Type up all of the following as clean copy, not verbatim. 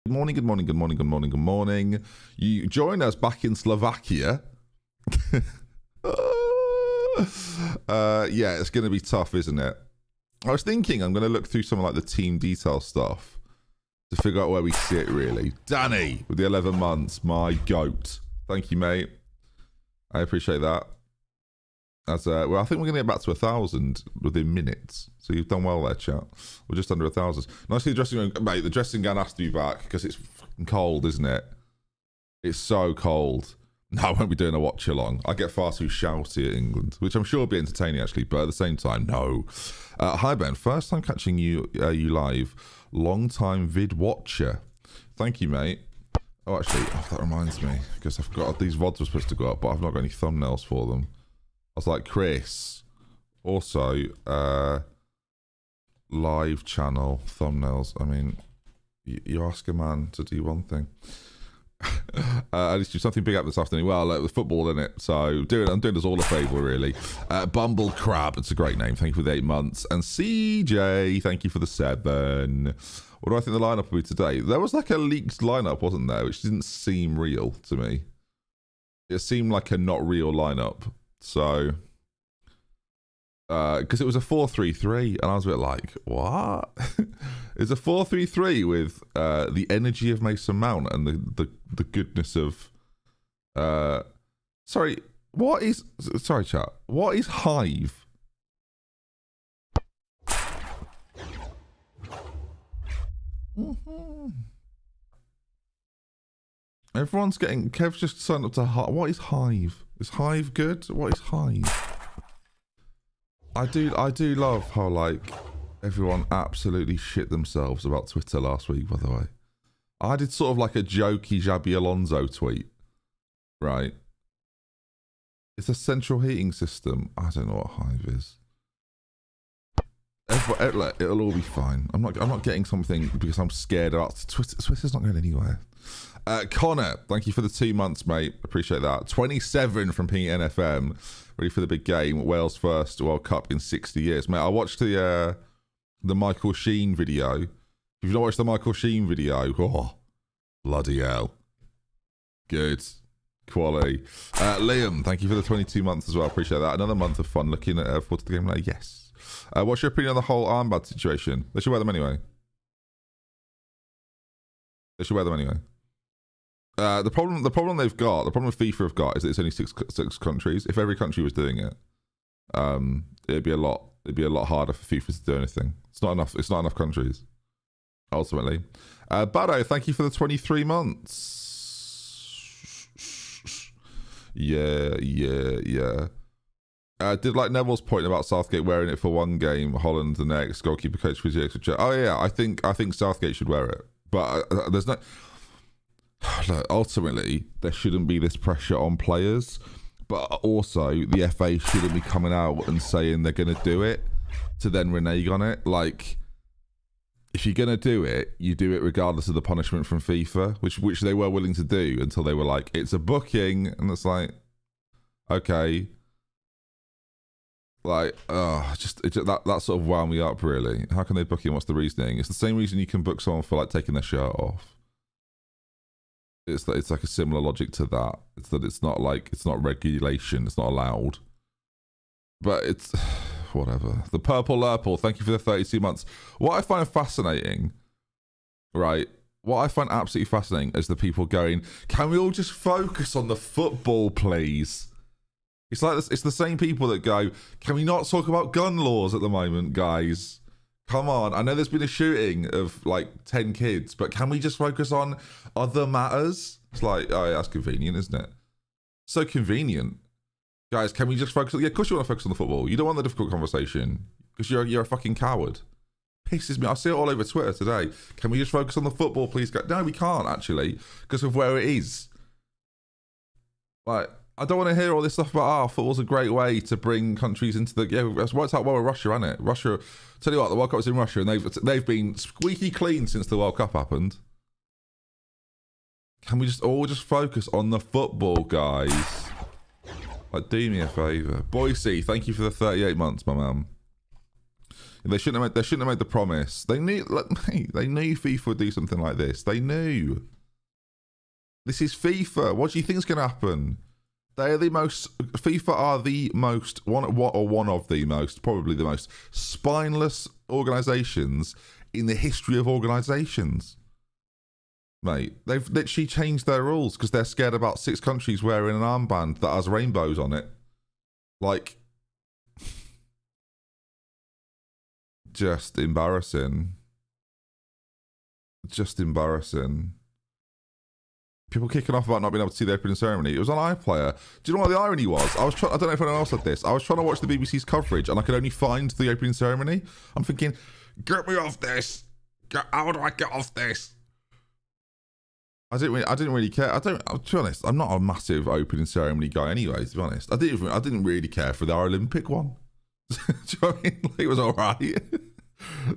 Good morning, good morning, good morning, good morning, good morning. You join us back in Slovakia. Yeah, it's going to be tough, isn't it? I was thinking I'm going to look through some of like the team detail stuff to figure out where we sit, really. Danny, with the 11 months, my goat. Thank you, mate. I appreciate that. As well, I think we're going to get back to 1,000 within minutes. So you've done well there, chat. We're just under 1,000. Nicely, the dressing room, mate. The dressing gown has to be back because it's fucking cold, isn't it? It's so cold. No, I won't be doing a watch along. I get far too shouty at England, which I'm sure will be entertaining actually, but at the same time, no. Hi Ben, first time catching you live. Long time vid watcher. Thank you, mate. Oh, actually, that reminds me because I've got these VODs were supposed to go up, but I've not got any thumbnails for them. I was like, Chris, also, live channel thumbnails. I mean, you ask a man to do one thing. At least do something big up this afternoon. Well, like with football, in it. So I'm doing us all a favour, really. Bumble Crab, it's a great name. Thank you for the 8 months. And CJ, thank you for the 7. What do I think the lineup will be today? There was like a leaked lineup, wasn't there? Which didn't seem real to me. It seemed like a not real lineup. So, because it was a 4-3-3, and I was a bit like, what? It's a 4-3-3 with the energy of Mason Mount and the goodness of. Sorry, chat. What is Hive? Everyone's getting. Kev's just signed up to Hive. What is Hive? Is Hive good? What is Hive? I do love how like everyone absolutely shit themselves about Twitter last week. By the way, I did sort of like a jokey Xabi Alonso tweet, right? It's a central heating system. I don't know what Hive is. It'll all be fine. I'm not getting something because I'm scared about Twitter. Twitter's not going anywhere. Connor, thank you for the 2 months, mate. Appreciate that. 27 from PNFM. Ready for the big game. Wales' first World Cup in 60 years. Mate, I watched the Michael Sheen video. If you've not watched the Michael Sheen video, oh, bloody hell. Good. Quality. Liam, thank you for the 22 months as well. Appreciate that. Another month of fun looking at forward to the game now. Yes. What's your opinion on the whole armband situation? They should wear them anyway. They should wear them anyway. The problem they've got, the problem FIFA have got is that it's only six countries. If every country was doing it, it'd be a lot harder for FIFA to do anything. It's not enough. It's not enough countries. Ultimately, Bado, thank you for the 23 months. Yeah. Did like Neville's point about Southgate wearing it for one game, Holland the next, goalkeeper coach physio, etc. Oh yeah, I think Southgate should wear it, but there's no. Look, ultimately, there shouldn't be this pressure on players, but also the FA shouldn't be coming out and saying they're going to do it to then renege on it. Like, if you're going to do it, you do it regardless of the punishment from FIFA, which they were willing to do until they were like, it's a booking, and it's like, okay. Like, that sort of wound me up, really. How can they book him? What's the reasoning? It's the same reason you can book someone for like taking their shirt off. It's like a similar logic to that. It's that it's not regulation. It's not allowed. But it's whatever. The Purple Lurple, thank you for the 32 months. What I find fascinating, right? What I find absolutely fascinating is the people going, can we all just focus on the football, please? It's like this, it's the same people that go, can we not talk about gun laws at the moment, guys? Come on, I know there's been a shooting of like 10 kids, but can we just focus on other matters? It's like, oh yeah, that's convenient, isn't it? So convenient. Guys, can we just focus on, yeah, of course you want to focus on the football. You don't want the difficult conversation because you're a fucking coward. Pisses me. I see it all over Twitter today. Can we just focus on the football, please? No, we can't actually because of where it is. Like, I don't want to hear all this stuff about, football's a great way to bring countries into the... Yeah, it's worked out well with Russia, hasn't it? Russia... Tell you what, the World Cup was in Russia, and they've been squeaky clean since the World Cup happened. Can we just all just focus on the football, guys? Like, do me a favour. Boise, thank you for the 38 months, my man. They shouldn't have made the promise. They knew, like, mate, they knew FIFA would do something like this. They knew. This is FIFA. What do you think is going to happen? They are the most. FIFA are the most one of the most, probably the most spineless organisations in the history of organisations. Mate, they've literally changed their rules because they're scared about 6 countries wearing an armband that has rainbows on it. Like, just embarrassing. Just embarrassing. People kicking off about not being able to see the opening ceremony. It was on iPlayer. Do you know what the irony was? I don't know if anyone else had this. I was trying to watch the BBC's coverage and I could only find the opening ceremony. I'm thinking, get me off this. How do I get off this? I didn't really care. To be honest, I'm not a massive opening ceremony guy anyway, to be honest. I didn't really care for the Olympic one. Do you know what I mean? Like, it was alright. Yeah,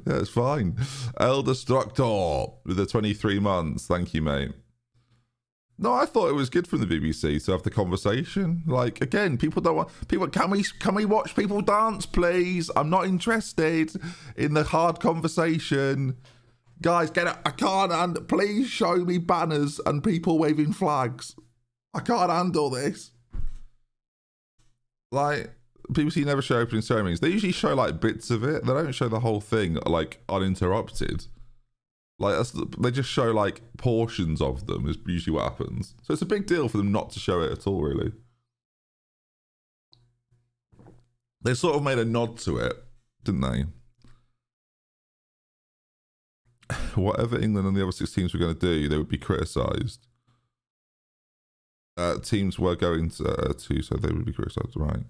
it's fine. El Destructor with the 23 months. Thank you, mate. No, I thought it was good from the BBC to have the conversation. Like, again, people don't want people. Can we watch people dance, please? I'm not interested in the hard conversation. Guys, get it. I can't. And please show me banners and people waving flags. I can't handle this. Like, BBC never show opening ceremonies. They usually show like bits of it. They don't show the whole thing like uninterrupted. Like, they just show like portions of them is usually what happens. So it's a big deal for them not to show it at all, really. They sort of made a nod to it, didn't they? Whatever England and the other 6 teams were going to do, they would be criticised. Teams were going to, so they would be criticised, right?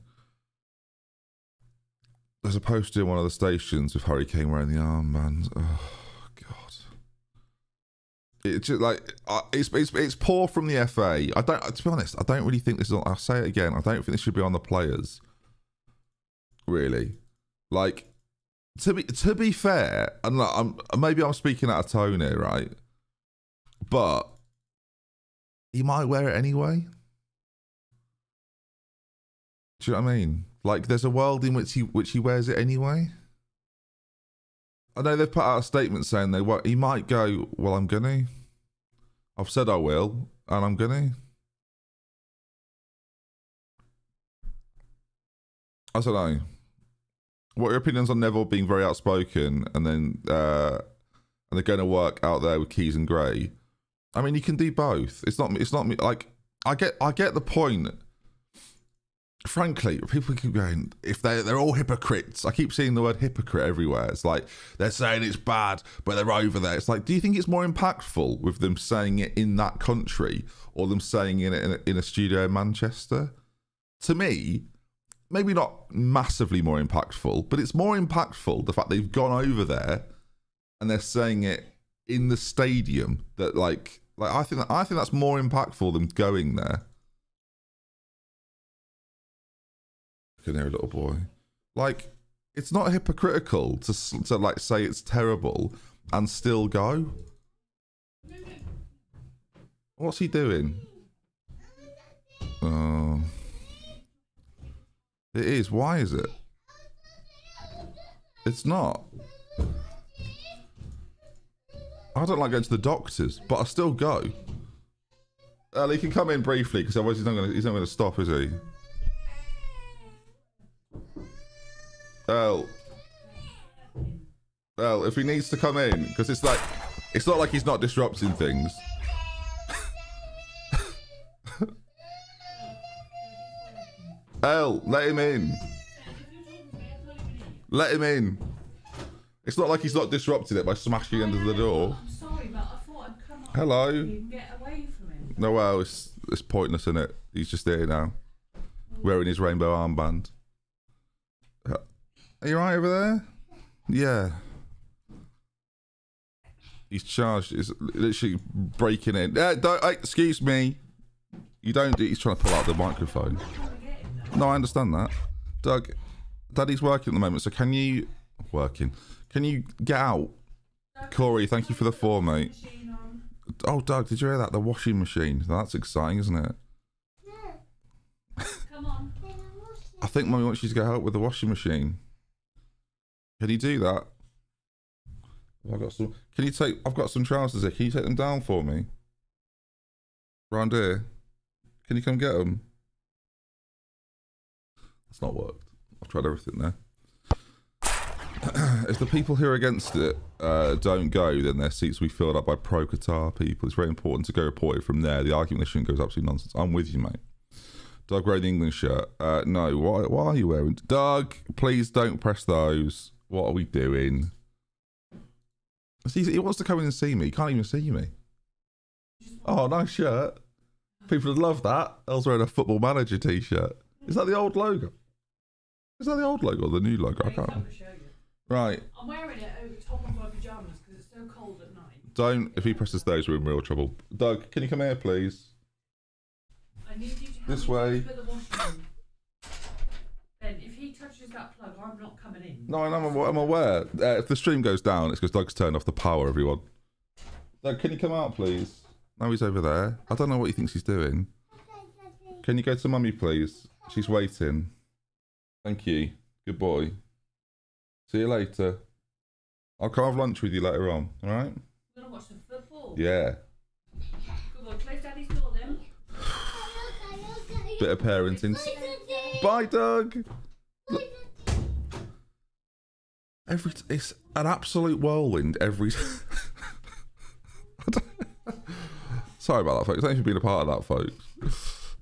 There's a poster in one of the stations with Harry Kane wearing the armband. Oh, God. It's just like it's poor from the FA. To be honest, I don't really think this is. I'll say it again. I don't think this should be on the players. Really, like to be fair, and like, maybe I'm speaking out of tone here, right? But he might wear it anyway. Do you know what I mean? Like, there's a world in which he wears it anyway. I know they've put out a statement saying he might go, well, I'm gonna. I've said I will, and I'm gonna. I don't know. What are your opinions on Neville being very outspoken and then and they're going to work out there with Keys and Gray? I mean, you can do both. It's not like I get the point. Frankly, people keep going, if they're all hypocrites. I keep seeing the word hypocrite everywhere. It's like they're saying it's bad, but they're over there. It's like, do you think it's more impactful with them saying it in that country or them saying it in a studio in Manchester? To me, maybe not massively more impactful, but it's more impactful the fact they've gone over there and they're saying it in the stadium. That like I think that's more impactful than going there. Look at there, little boy. Like, it's not hypocritical to like say it's terrible and still go. What's he doing? It is. Why is it? It's not. I don't like going to the doctors, but I still go. He can come in briefly because otherwise he's not going to stop, is he? Well, if he needs to come in, because it's not like he's not disrupting things. Let him in. Let him in. It's not like he's not disrupting it by smashing under the door. I'm sorry, but I thought I'd come up. Hello. And get away from him. No, well, it's pointless, isn't it? He's just here now, wearing his rainbow armband. Are you right over there? Yeah. He's charged. He's literally breaking in. Excuse me. You don't do. He's trying to pull out the microphone. No, I understand that. Doug, Daddy's working at the moment, so can you... Can you get out? Corey, thank you for the 4, mate. Oh, Doug, did you hear that? The washing machine. That's exciting, isn't it? Come on. I think Mummy wants you to go help with the washing machine. Can you do that? I've got some. Can you take? I've got some trousers here. Can you take them down for me? Round here. Can you come get them? That's not worked. I've tried everything there. If the people who are against it don't go, then their seats will be filled up by pro-Qatar people. It's very important to go report it from there. The argument goes absolute nonsense. I'm with you, mate. Doug wearing the England shirt. No, why are you wearing... Doug, please don't press those. What are we doing? See, he wants to come in and see me. He can't even see me. Oh, nice shirt. People would love that. I was wearing a Football Manager t-shirt. Is that the old logo? Is that the old logo or the new logo? I can't... Right. I'm wearing it over top of my pyjamas because it's so cold at night. Don't. If he presses those, we're in real trouble. Doug, can you come here, please? I need you to help this me way. put the washing in. Ben, if he touches that plug, I'm not coming in. No, I'm aware. If the stream goes down, it's because Doug's turned off the power, everyone. Doug, can you come out, please? No, he's over there. I don't know what he thinks he's doing. Can you go to Mummy, please? She's waiting. Thank you. Good boy. See you later. I'll come have lunch with you later on, alright? We're gonna watch some football. Yeah. Good boy, close Daddy's door then. Bit of parenting. Bye, Doug! Look. It's an absolute whirlwind every... Sorry about that, folks. Thanks for being a part of that, folks.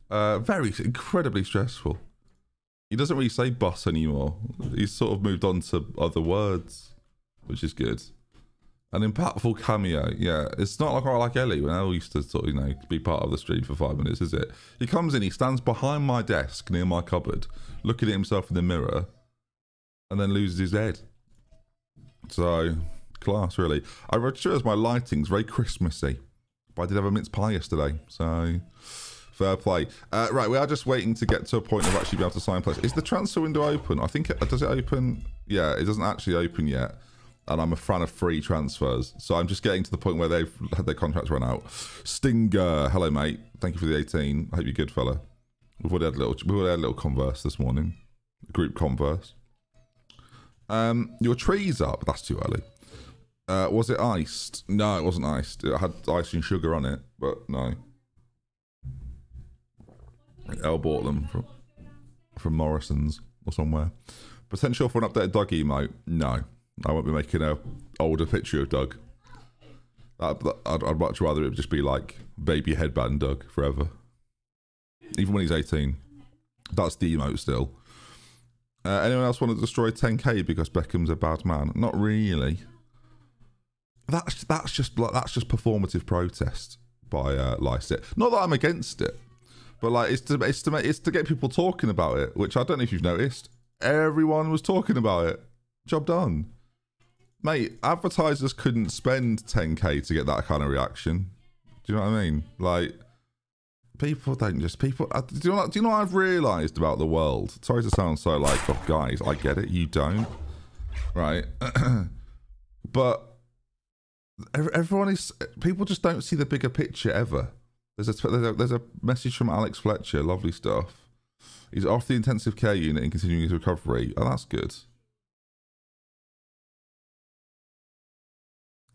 Very incredibly stressful. He doesn't really say boss anymore. He's sort of moved on to other words, which is good. An impactful cameo. Yeah, it's not like I like Ellie when Elle used to sort of, you know, be part of the stream for 5 minutes, is it? He comes in, he stands behind my desk near my cupboard, looking at himself in the mirror, and then loses his head. So, class, really. I realized my lighting's very Christmassy, but I did have a mince pie yesterday, so... Fair play. Right, we are just waiting to get to a point of actually being able to sign players. Is the transfer window open? I think does it open? Yeah, it doesn't actually open yet. And I'm a fan of free transfers. So I'm just getting to the point where they've had their contracts run out. Stinger, hello mate. Thank you for the 18. I hope you're good, fella. We've already had a little converse this morning. Group converse. Your tree's up. That's too early. Was it iced? No, it wasn't iced. It had ice and sugar on it, but no. Elle bought them from Morrison's or somewhere. Potential for an updated Doug emote? No. I won't be making a older picture of Doug. I'd much rather it just be like baby headband Doug forever. Even when he's 18. That's the emote still. Anyone else want to destroy 10k because Beckham's a bad man? Not really. That's just performative protest by Lycett. Not that I'm against it. But like it's to get people talking about it, which I don't know if you've noticed. Everyone was talking about it. Job done. Mate, advertisers couldn't spend 10k to get that kind of reaction. Do you know what I mean? Like, people don't just... Do you know what I've realised about the world? Sorry to sound so like, oh, guys, I get it. You don't. Right? But everyone is... People just don't see the bigger picture ever. There's a message from Alex Fletcher. Lovely stuff. He's off the intensive care unit and continuing his recovery. Oh, that's good.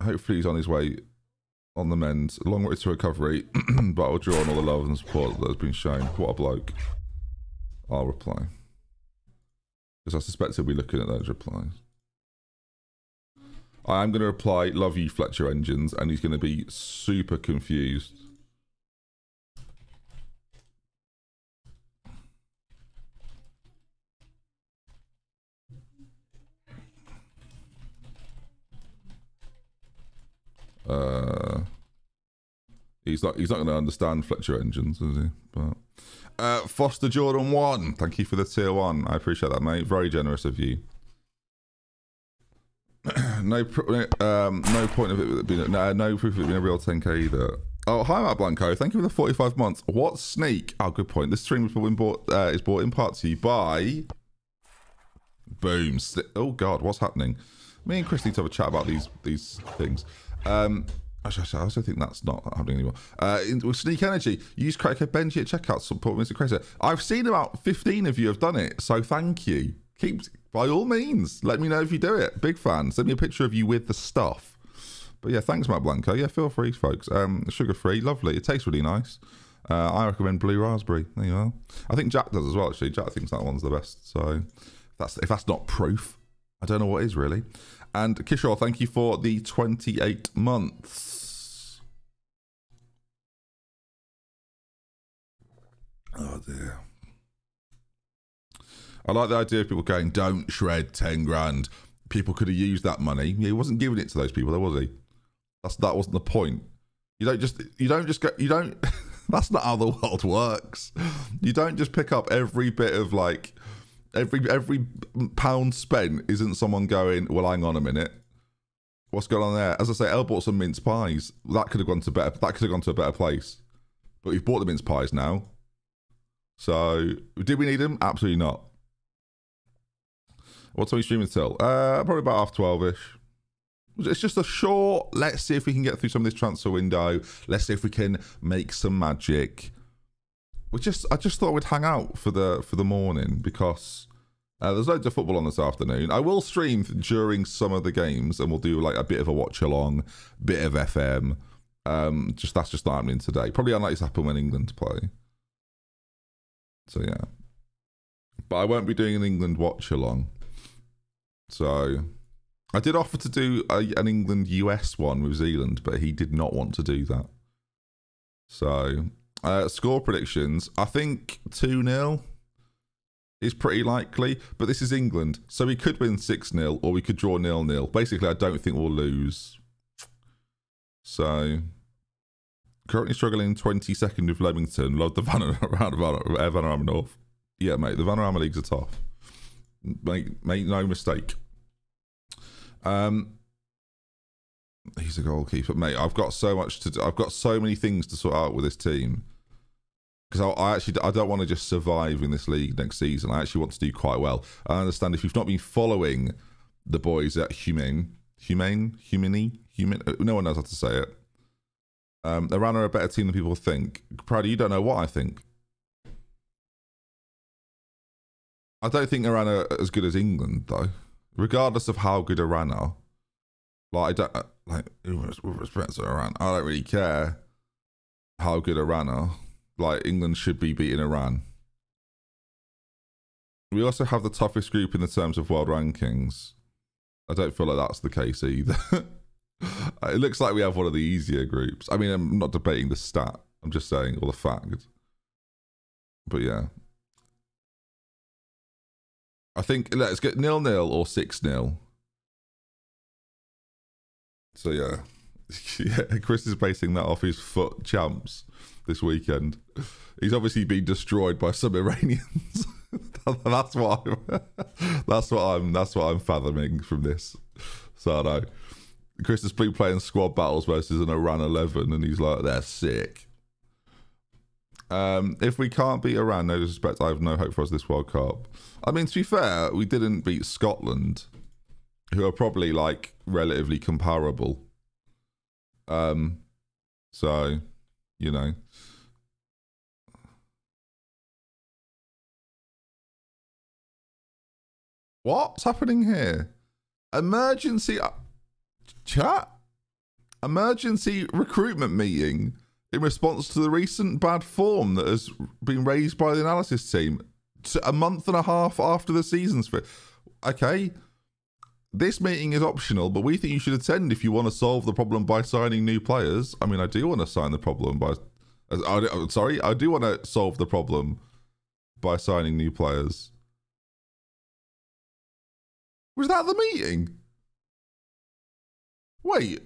Hopefully he's on his way on the mend. Long way to recovery, but I'll draw on all the love and support that has been shown. What a bloke. I'll reply. Because I suspect he'll be looking at those replies. I am going to reply, love you, Fletcher Engines, and he's going to be super confused. He's not going to understand Fletcher Engines, is he? But Foster Jordan 1, thank you for the tier 1. I appreciate that, mate. Very generous of you. No point of it being no proof of it being a real 10k either. Oh, hi, Matt Blanco. Thank you for the 45 months. What sneak? Oh, good point. This stream is bought in part to you by Boom. Oh God, what's happening? Me and Chris need to have a chat about these things. I also think that's not happening anymore. With Sneak Energy, use credit code Benji at checkout, support Mr. Crazy. I've seen about 15 of you have done it, so thank you. by all means, let me know if you do it. Big fan. Send me a picture of you with the stuff. But yeah, thanks, Matt Blanco. Yeah, feel free, folks. Sugar-free, lovely. It tastes really nice. I recommend blue raspberry. There you are. I think Jack does as well, actually. Jack thinks that one's the best. So if that's not proof, I don't know what is, really. And Kishore, thank you for the 28 months. Oh, dear. I like the idea of people going, don't shred 10 grand. People could have used that money. Yeah, he wasn't giving it to those people, though, was he? That wasn't the point. You don't just go, that's not how the world works. You don't just pick up every bit of, like, every pound spent isn't someone going, well, hang on a minute. What's going on there? As I say, Elle bought some mince pies. That could have gone to a better place. But we've bought the mince pies now. So, did we need them? Absolutely not. What time are you streaming till? Probably about half 12-ish. It's just a short, let's see if we can get through some of this transfer window. Let's see if we can make some magic. I just thought we'd hang out for the morning because there's loads of football on this afternoon. I will stream during some of the games and we'll do like a bit of a watch along, bit of FM. That's just not happening today. Probably unlikely to happen when England play. So yeah. But I won't be doing an England watch along. So I did offer to do an England-US one with Zealand, but he did not want to do that. So, score predictions. I think 2-0 is pretty likely, but this is England. So we could win 6-0 or we could draw 0-0. Basically, I don't think we'll lose. So, currently struggling 22nd with Leamington. Love the Vanarama North. Yeah, mate, the Vanarama leagues are tough. Make no mistake. He's a goalkeeper, mate. I've got so much to do. I've got so many things to sort out with this team because I don't want to just survive in this league next season. I actually want to do quite well. I understand if you've not been following the boys at Humane, no one knows how to say it. Iran are a better team than people think. Proudy, you don't know what I think. I don't think Iran are as good as England, though. Regardless of how good Iran are. Like, with respect to Iran, I don't really care how good Iran are. Like, England should be beating Iran. We also have the toughest group in the terms of world rankings. I don't feel like that's the case either. It looks like we have one of the easier groups. I mean, I'm not debating the stat. I'm just saying, or the fact. But yeah. I think let's get 0-0 or 6-0. So yeah. Yeah, Chris is basing that off his foot champs this weekend. He's obviously been destroyed by some Iranians. that's what I'm fathoming from this. So I know. Chris has been playing squad battles versus an Iran 11 and he's like, they're sick. If we can't beat Iran, no disrespect, I have no hope for us this World Cup. I mean, to be fair, we didn't beat Scotland, who are probably like relatively comparable. So, you know. What's happening here? Emergency chat? Emergency recruitment meeting in response to the recent bad form that has been raised by the analysis team a month and a half after the season's fit. Okay, this meeting is optional, but we think you should attend if you want to solve the problem by signing new players. I mean, I do want to sign the problem by... I do want to solve the problem by signing new players. Was that the meeting? Wait.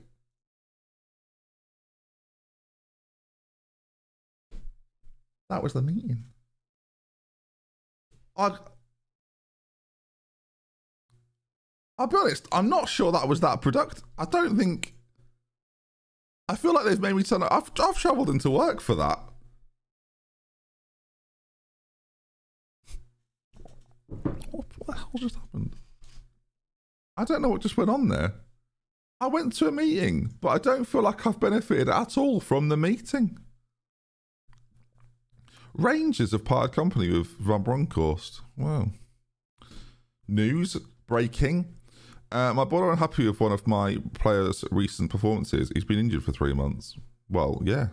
That was the meeting. I'll be honest, I'm not sure that was that productive. I don't think... I feel like they've made me turn... I've travelled into work for that. What the hell just happened? I don't know what just went on there. I went to a meeting, but I don't feel like I've benefited at all from the meeting. Rangers have parted company with Van Bronckhorst. Wow. news breaking. My board are unhappy with one of my players' recent performances. He's been injured for 3 months. Well, yeah.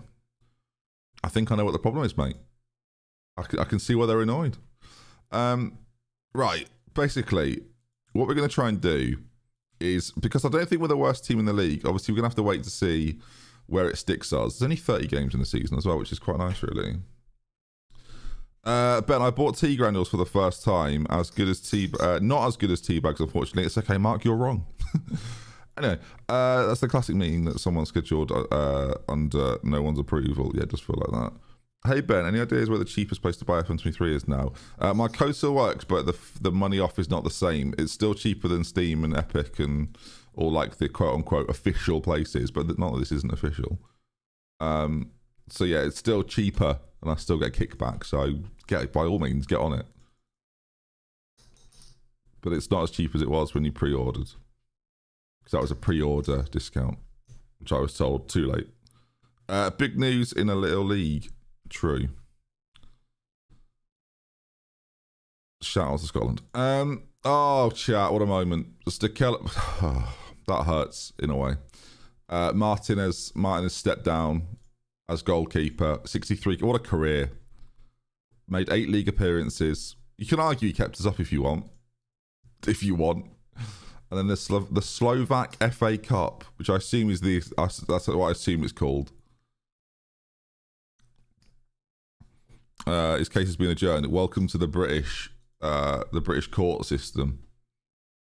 I think I know what the problem is, mate. I can see why they're annoyed. Right. Basically, what we're going to try and do is, because I don't think we're the worst team in the league, obviously we're going to have to wait to see where it sticks us. There's only 30 games in the season as well, which is quite nice, really. Ben, I bought tea granules for the first time. As good as tea, not as good as tea bags, unfortunately. It's okay, Mark. You're wrong. Anyway, that's the classic meeting that someone scheduled under no one's approval. Yeah, it does feel like that. Hey Ben, any ideas where the cheapest place to buy FM23 is now? My code still works, but the money off is not the same. It's still cheaper than Steam and Epic and all like the quote unquote official places, but not that this isn't official. So yeah, it's still cheaper, and I still get kickback. So by all means, get on it. But it's not as cheap as it was when you pre-ordered, because that was a pre-order discount, which I was told too late. Big news in a little league. True. Shout out to Scotland. Oh, chat, what a moment. Just a that hurts in a way. Martin has stepped down as goalkeeper. 63. What a career. Made 8 league appearances. You can argue he kept us up if you want. And then the Slovak FA Cup, which I assume is that's what I assume it's called. His case has been adjourned. Welcome to the British court system.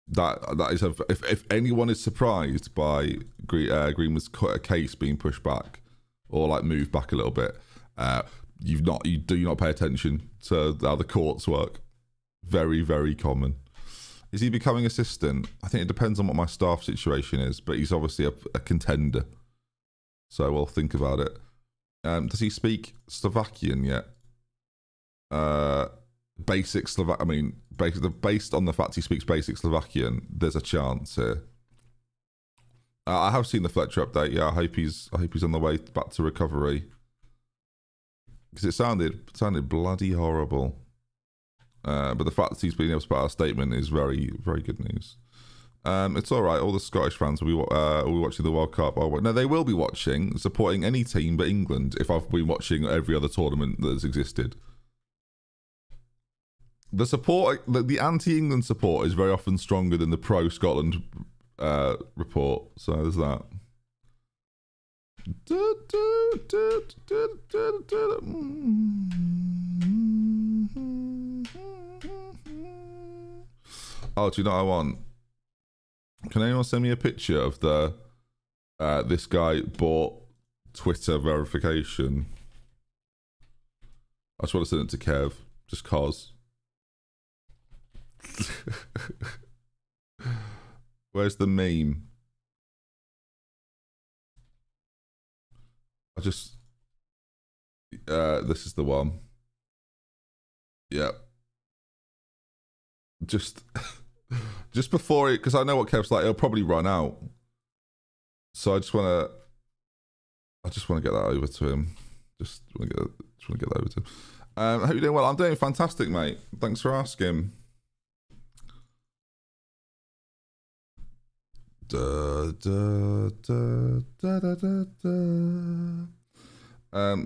That is if anyone is surprised by Greenwood's case being pushed back or like moved back a little bit, you do not pay attention to how the courts work. Very, very common. Is he becoming assistant? I think it depends on what my staff situation is, but he's obviously a contender. So we'll think about it. Does he speak Slovakian yet? Basic Slovak. I mean, based on the fact he speaks basic Slovakian, there's a chance here. I have seen the Fletcher update. Yeah, I hope he's on the way back to recovery, because it sounded bloody horrible. But the fact that he's been able to put out a statement is very, very good news. It's all right. All the Scottish fans will be watching the World Cup. Oh, no, they will be watching, supporting any team but England. If I've been watching every other tournament that has existed. The support, the anti-England support, is very often stronger than the pro-Scotland report. So there's that. Oh, do you know what I want? Can anyone send me a picture of the this guy bought Twitter verification? I just want to send it to Kev, just cause. Where's the meme? This is the one. Yeah. Just before it, because I know what Kev's like, it'll probably run out. So I just want to get that over to him. Just want to get that over to him. I hope you're doing well. I'm doing fantastic, mate. Thanks for asking.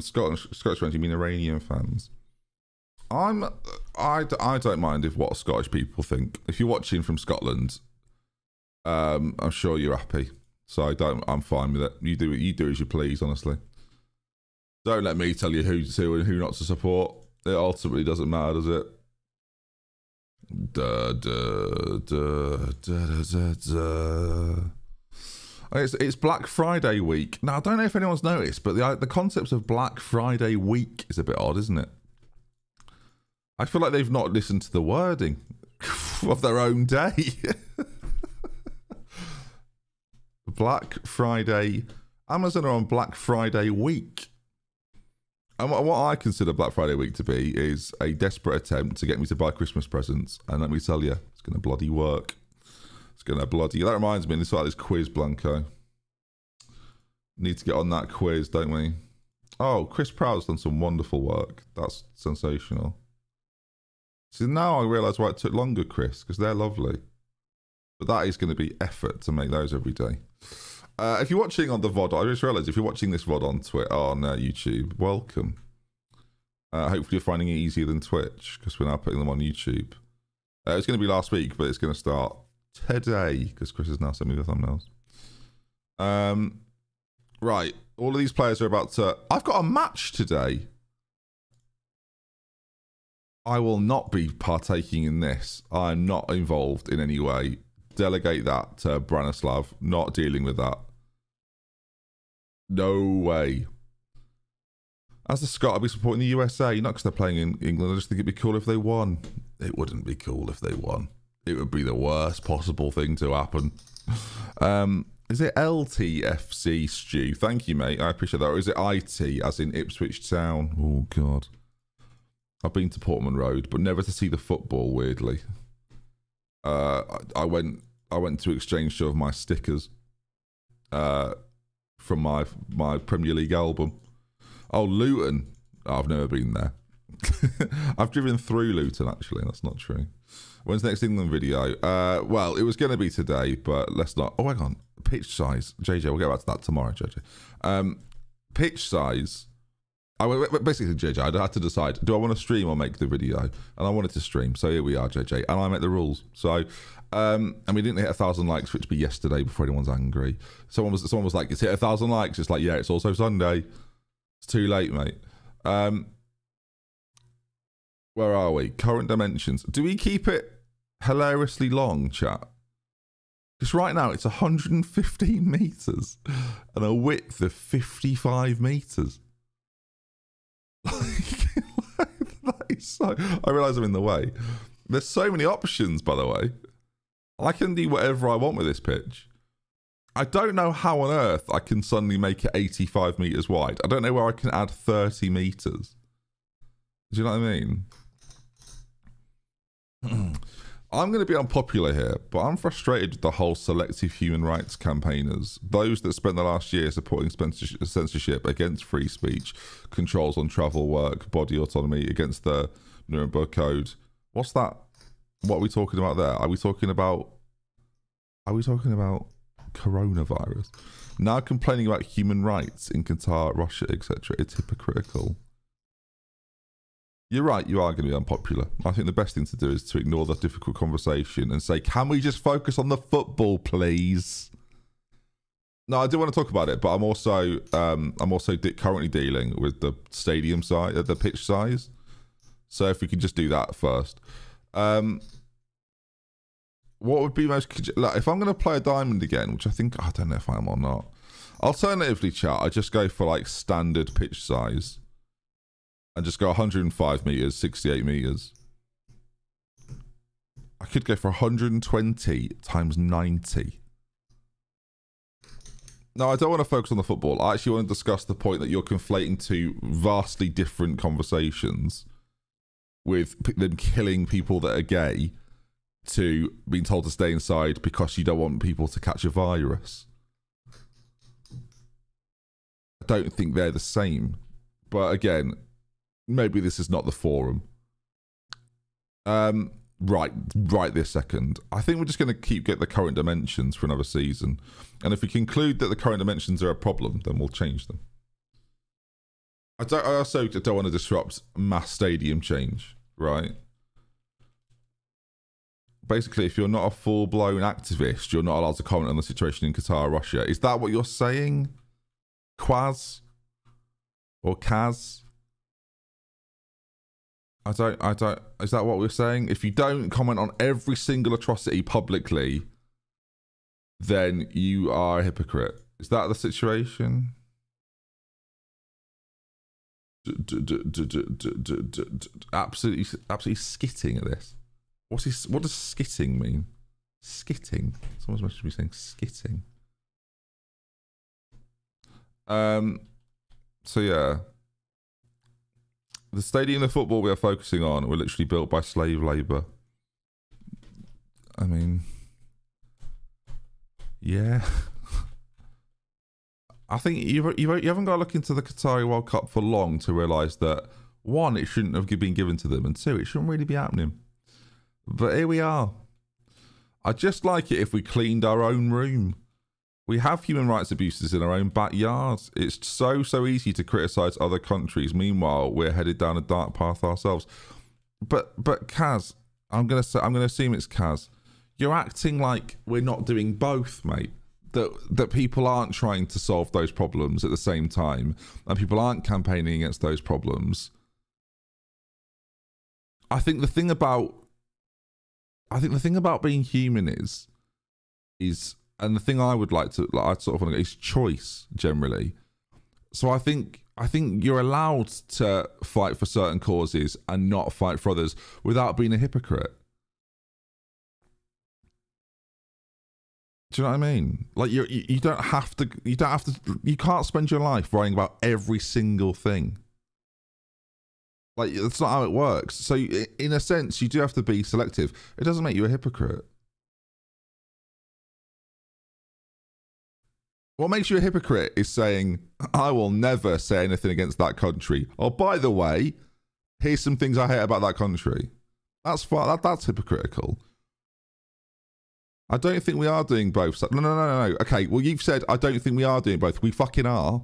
Scottish fans, you mean Iranian fans? I don't mind if what Scottish people think. If you're watching from Scotland, I'm sure you're happy. So I'm fine with it. You do as you please, honestly. Don't let me tell you who to and who not to support. It ultimately doesn't matter, does it? It's Black Friday week. Now, I don't know if anyone's noticed, but the concept of Black Friday week is a bit odd, isn't it? I feel like they've not listened to the wording of their own day. Black Friday. Amazon are on Black Friday week. And what I consider Black Friday week to be is a desperate attempt to get me to buy Christmas presents. And let me tell you, it's going to bloody work. It's going to bloody... That reminds me, it's like this quiz, Blanco. Need to get on that quiz, don't we? Oh, Chris Proud's done some wonderful work. That's sensational. So now I realise why it took longer, Chris, because they're lovely. But that is going to be effort to make those every day. If you're watching on the VOD, I just realised if you're watching this VOD on YouTube, welcome. Hopefully you're finding it easier than Twitch, because we're now putting them on YouTube. It's going to be last week, but it's going to start today, because Chris has now sent me the thumbnails. Right, all of these players are about to... I've got a match today. I will not be partaking in this. I'm not involved in any way. Delegate that to Branislav. Not dealing with that. No way. As a Scot, I'll be supporting the USA. Not because they're playing in England. I just think it'd be cool if they won. It wouldn't be cool if they won. It would be the worst possible thing to happen. Is it LTFC, Stu? Thank you, mate. I appreciate that. Or is it IT, as in Ipswich Town? Oh, God. I've been to Portman Road, but never to see the football, weirdly. I went to exchange some of my stickers from my Premier League album. Oh, Luton. Oh, I've never been there. I've driven through Luton, actually. That's not true. When's the next England video? Well, it was going to be today, but let's not. Oh, hang on. Pitch size. JJ, we'll get back to that tomorrow, JJ. Pitch size. Basically, JJ, I had to decide, do I want to stream or make the video? And I wanted to stream, so here we are, JJ. And I met the rules. So, and we didn't hit 1,000 likes, which would be yesterday before anyone's angry. Someone was like, it's hit 1,000 likes. It's like, yeah, it's also Sunday. It's too late, mate. Where are we? Current dimensions. Do we keep it hilariously long, chat? Because right now it's 115 meters and a width of 55 meters. That is so... I realise I'm in the way. There's so many options, by the way. I can do whatever I want with this pitch. I don't know how on earth I can suddenly make it 85 meters wide. I don't know where I can add 30 meters. Do you know what I mean? I'm going to be unpopular here, but I'm frustrated with the whole selective human rights campaigners. Those that spent the last year supporting censorship against free speech, controls on travel, work, body autonomy, against the Nuremberg Code. What's that? What are we talking about there? Are we talking about coronavirus? Now complaining about human rights in Qatar, Russia, etc. It's hypocritical. You're right, you are going to be unpopular. I think the best thing to do is to ignore the difficult conversation and say, can we just focus on the football, please? No, I do want to talk about it, but I'm also currently dealing with the stadium size, the pitch size. So if we could just do that first. What would be most... Like, if I'm going to play a diamond again, which I think... I don't know if I am or not. Alternatively, chat, I just go for like standard pitch size. And just go 105 meters, 68 meters. I could go for 120 times 90. No, I don't want to focus on the football. I actually want to discuss the point that you're conflating two vastly different conversations with them killing people that are gay to being told to stay inside because you don't want people to catch a virus. I don't think they're the same. But again... Maybe this is not the forum. Right this second. I think we're just going to get the current dimensions for another season. And if we conclude that the current dimensions are a problem, then we'll change them. I also don't want to disrupt mass stadium change, right? Basically, if you're not a full-blown activist, you're not allowed to comment on the situation in Qatar, Russia. Is that what you're saying? Quaz? Or Kaz? I don't, is that what we're saying? If you don't comment on every single atrocity publicly, then you are a hypocrite. Is that the situation? Absolutely skitting at this. What does skitting mean? Skitting. Someone's messaged me saying skitting. So yeah. The stadium of football we are focusing on were literally built by slave labour. I mean, yeah. I think you haven't got to look into the Qatari World Cup for long to realise that one, it shouldn't have been given to them, and two, it shouldn't really be happening. But here we are. I'd just like it if we cleaned our own room. We have human rights abuses in our own backyard. It's so easy to criticise other countries. Meanwhile, we're headed down a dark path ourselves. But Kaz, I'm gonna assume it's Kaz. You're acting like we're not doing both, mate. That people aren't trying to solve those problems at the same time, and people aren't campaigning against those problems. I think the thing about being human is, and the thing I would like to, I'd sort of want to, is choice generally. So I think you're allowed to fight for certain causes and not fight for others without being a hypocrite. Do you know what I mean? Like you can't spend your life worrying about every single thing. Like, that's not how it works. So in a sense, you do have to be selective. It doesn't make you a hypocrite. What makes you a hypocrite is saying, I will never say anything against that country. Oh, by the way, here's some things I hate about that country. That's fine. That's hypocritical. I don't think we are doing both. No. Okay, well, you've said, I don't think we are doing both. We fucking are.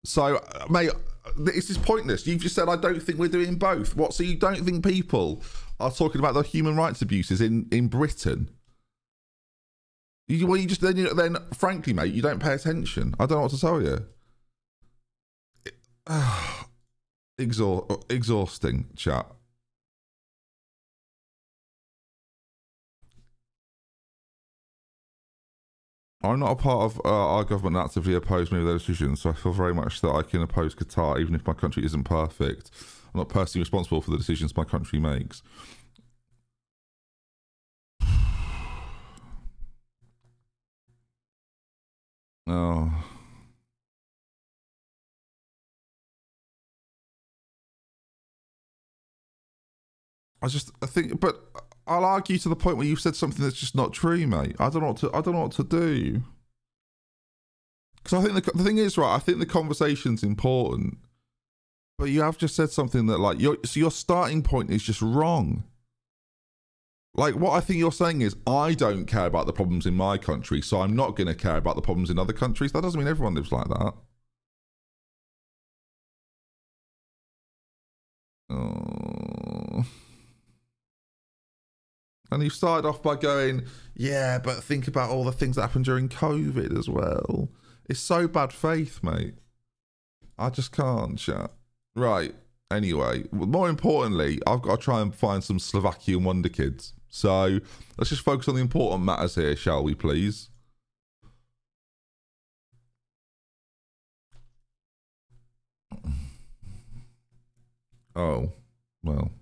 So, mate, this is pointless. You've just said, I don't think we're doing both. What? So you don't think people are talking about the human rights abuses in Britain? Then, frankly, mate, you don't pay attention. I don't know what to tell you. Exhausting, chat. I'm not a part of our government and actively oppose many of their decisions, so I feel very much that I can oppose Qatar, even if my country isn't perfect. I'm not personally responsible for the decisions my country makes. Oh. I think, but I'll argue to the point where you've said something that's just not true, mate. I don't know what to do. Because I think the thing is, right, I think the conversation's important, but you have just said something that, like, your starting point is just wrong. Like, what I think you're saying is, I don't care about the problems in my country, so I'm not going to care about the problems in other countries. That doesn't mean everyone lives like that. Oh. And you started off by going, yeah, but think about all the things that happened during COVID as well. It's so bad faith, mate. I just can't, chat. Right. Anyway, more importantly, I've got to try and find some Slovakian wonder kids. So let's just focus on the important matters here, shall we, please? Oh, well.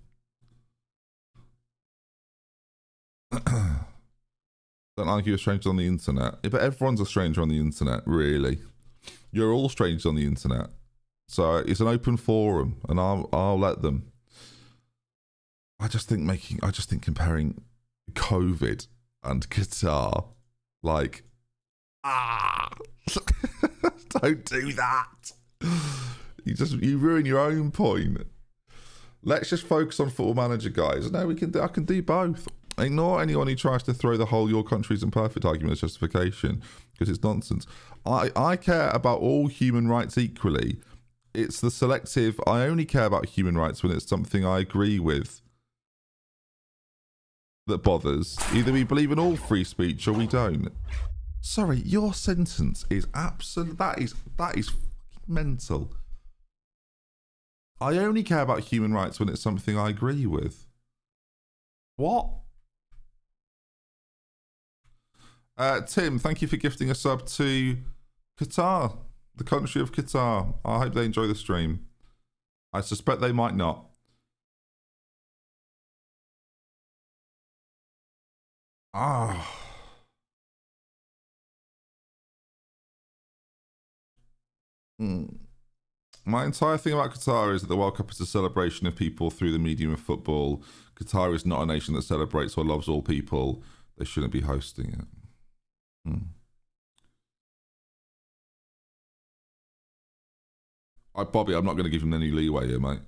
Don't argue with strangers on the internet. Yeah, but everyone's a stranger on the internet, really. You're all strangers on the internet. So it's an open forum, and I'll let them. I just think comparing COVID and Qatar, like, don't do that. You ruin your own point. Let's just focus on Football Manager, guys. No, I can do both. Ignore anyone who tries to throw the whole "your country's imperfect" argument as justification, because it's nonsense. I care about all human rights equally. It's the selective, I only care about human rights when it's something I agree with that bothers. Either we believe in all free speech or we don't. Sorry, your sentence is absolute. That is mental. I only care about human rights when it's something I agree with. What? Tim, thank you for gifting a sub to Qatar, the country of Qatar. I hope they enjoy the stream. I suspect they might not. My entire thing about Qatar is that the World Cup is a celebration of people through the medium of football. Qatar is not a nation that celebrates or loves all people. They shouldn't be hosting it. Bobby, I'm not going to give him any leeway here, mate.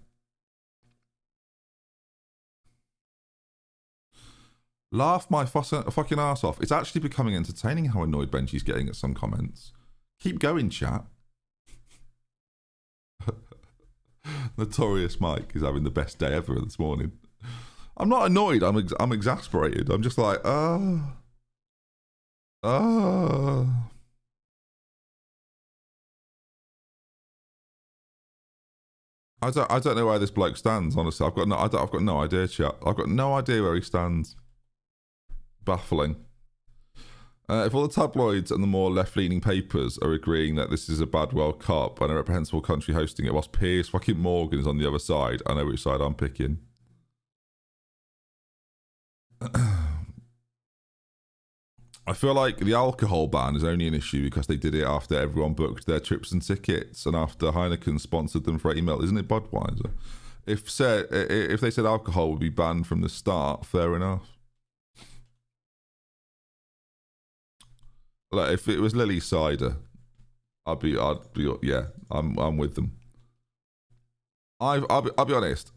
Laugh my fucking ass off. It's actually becoming entertaining how annoyed Benji's getting at some comments. Keep going, chat. Notorious Mike is having the best day ever this morning. I'm not annoyed. I'm exasperated. I'm just like, I don't know where this bloke stands. Honestly, I've got no idea, chat. I've got no idea where he stands. Baffling. If all the tabloids and the more left-leaning papers are agreeing that this is a bad World Cup and a reprehensible country hosting it, whilst Piers fucking Morgan is on the other side, I know which side I'm picking. I feel like the alcohol ban is only an issue because they did it after everyone booked their trips and tickets and after Heineken sponsored them for 80 mil. Isn't it Budweiser? If they said alcohol would be banned from the start, fair enough. Like if it was Lily cider, I'd be yeah, I'm with them. I'll be honest.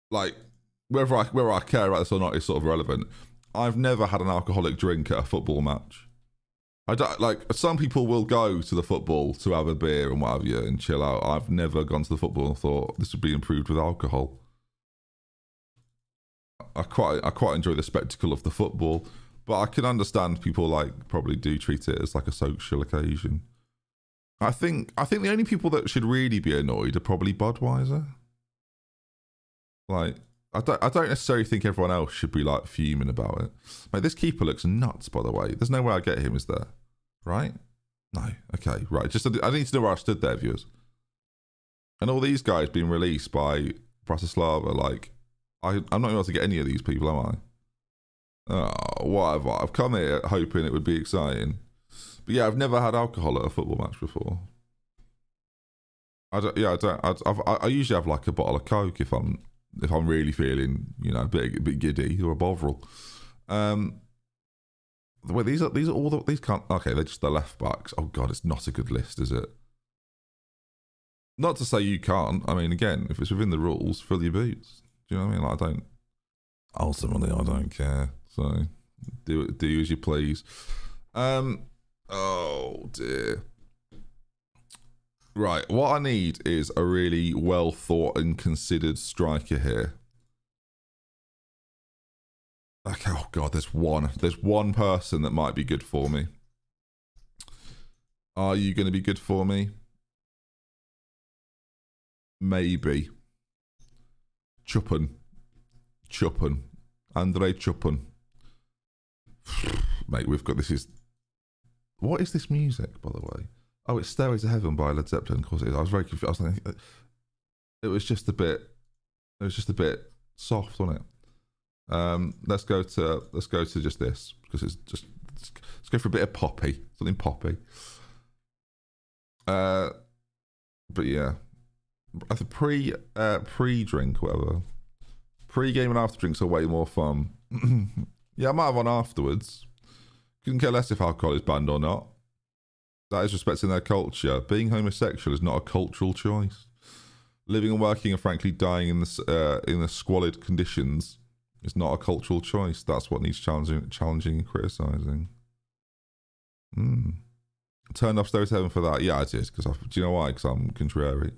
Like whether I care about this or not is sort of irrelevant. I've never had an alcoholic drink at a football match. I don't like. Some people will go to the football to have a beer and what have you and chill out. I've never gone to the football and thought this would be improved with alcohol. I quite enjoy the spectacle of the football. But I can understand people like probably do treat it as like a social occasion. I think the only people that should really be annoyed are probably Budweiser. Like I don't necessarily think everyone else should be like fuming about it. Mate, this keeper looks nuts, by the way. There's no way I get him, is there? Right? No. Okay, right. Just I need to know where I stood there, viewers. And all these guys being released by Bratislava, like I'm not able to get any of these people, am I? Oh, whatever. I've come here hoping it would be exciting. But yeah, I've never had alcohol at a football match before. I usually have like a bottle of Coke if I'm really feeling, you know, a bit giddy, or a Bovril. Wait, these are all these can't. Okay, they're just the left backs. Oh god, it's not a good list, is it? Not to say you can't. I mean, again, if it's within the rules, fill your boots. Do you know what I mean? Like, ultimately, I don't care. So do as you please. Oh dear. Right, what I need is a really well thought and considered striker here. Okay, oh god, there's one person that might be good for me. Are you going to be good for me? Maybe. Chuppen. Andre Chuppen. Mate, we've got what is this music, by the way? Oh, it's Stairway to Heaven by Led Zeppelin. Of course it is. I was very confused. I was thinking, it was just a bit soft, wasn't it? Let's go to just this, because let's go for a bit of poppy, something poppy. But yeah, I think pre-drink, whatever. Pre-game and after drinks are way more fun. Yeah, I might have one afterwards. Couldn't care less if alcohol is banned or not. That is respecting their culture. Being homosexual is not a cultural choice. Living and working and frankly dying in the squalid conditions is not a cultural choice. That's what needs challenging and criticising. Turned off Stairway to Heaven for that. Yeah, I did. Do you know why? Because I'm contrary.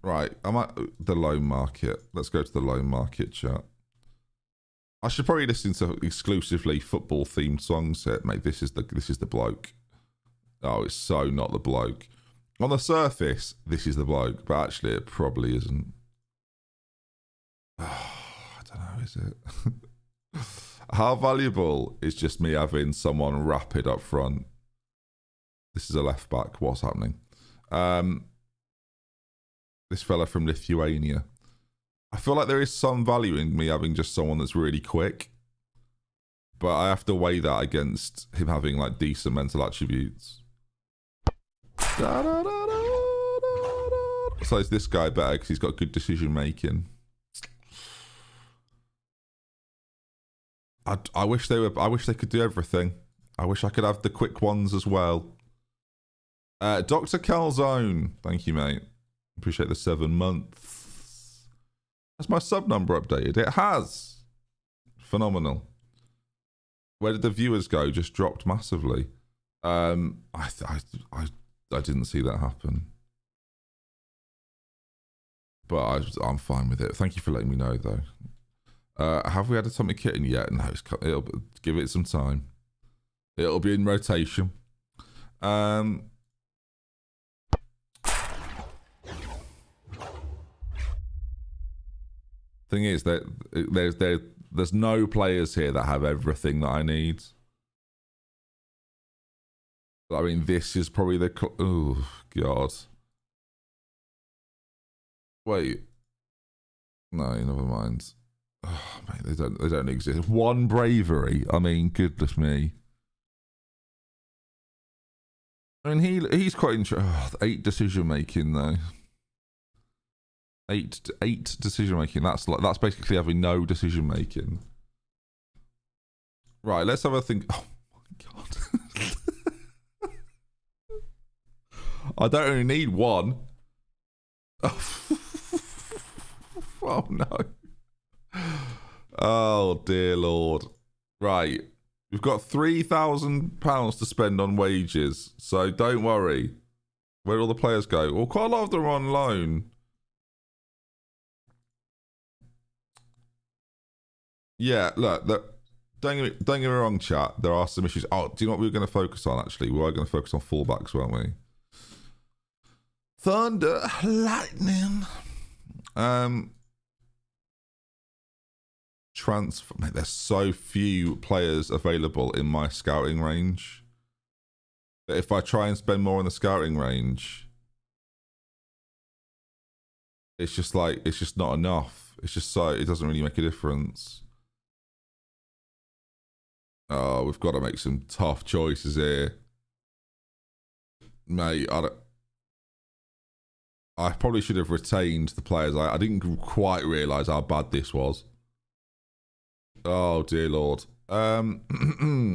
Right, I'm at the loan market. Let's go to the loan market, chat. I should probably listen to exclusively football-themed songs here. Mate, this is the bloke. Oh, it's so not the bloke. On the surface, this is the bloke, but actually it probably isn't. Oh, I don't know, is it? How valuable is just me having someone rapid up front? This is a left back. What's happening? This fella from Lithuania. I feel like there is some value in me having just someone that's really quick, but I have to weigh that against him having like decent mental attributes. So is this guy better because he's got good decision making? I wish they could do everything. I wish I could have the quick ones as well. Dr. Calzone. Thank you, mate. Appreciate the 7 months. Has my sub number updated? It has. Phenomenal. Where did the viewers go? Just dropped massively. I didn't see that happen. But I'm fine with it. Thank you for letting me know, though. Have we had Atomic Kitten yet? No, it'll give it some time. It'll be in rotation. Thing is that there's no players here that have everything that I need. I mean, this is probably the... Oh, God. Wait. No, never mind. Oh, mate, they don't exist. 1 bravery. I mean, goodness me. I mean, he's quite interesting. 8 decision making though. 8 decision making. That's basically having no decision making. Right, let's have a think. Oh my God. I don't only need 1. Oh no. Oh dear Lord. Right. We've got £3,000 to spend on wages, so don't worry. Where all the players go? Well, quite a lot of them are on loan. Yeah, look, don't get me wrong, chat. There are some issues. Oh, do you know what we were going to focus on, actually? We were going to focus on fullbacks, weren't we? Thunder, lightning. Transfer. Mate, there's so few players available in my scouting range. But if I try and spend more on the scouting range, it's just not enough. It's just it doesn't really make a difference. Oh, we've got to make some tough choices here. Mate, I probably should have retained the players. I didn't quite realise how bad this was. Oh, dear Lord. I'm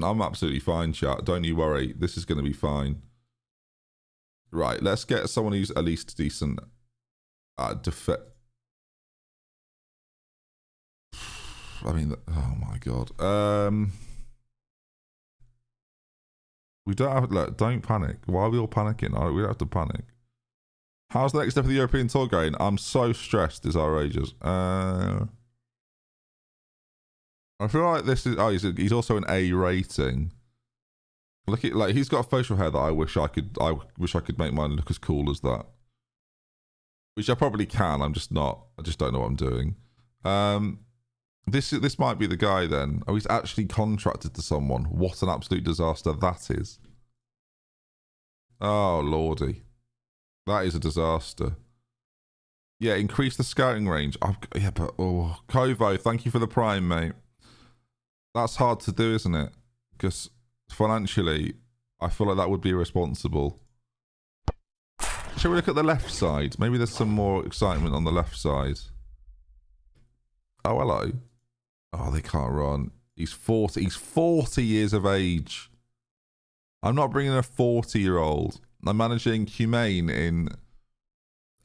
absolutely fine, chat. Don't you worry. This is going to be fine. Right, let's get someone who's at least decent at I mean, oh my God. We don't have... Look, don't panic. Why are we all panicking? We don't have to panic. How's the next step of the European tour going? I'm so stressed. It's outrageous. I feel like this is... Oh, he's also an A rating. Look at... Like, he's got a facial hair that I wish I could make mine look as cool as that. Which I probably can. I'm just not... I just don't know what I'm doing. This might be the guy then. Oh, he's actually contracted to someone. What an absolute disaster that is. Oh, lordy. That is a disaster. Yeah, increase the scouting range. Yeah, but... Oh, Kovo, thank you for the prime, mate. That's hard to do, isn't it? Because financially, I feel like that would be irresponsible. Shall we look at the left side? Maybe there's some more excitement on the left side. Oh, hello. Oh, they can't run. He's 40. He's 40 years of age. I'm not bringing a 40-year-old. I'm managing Humane in...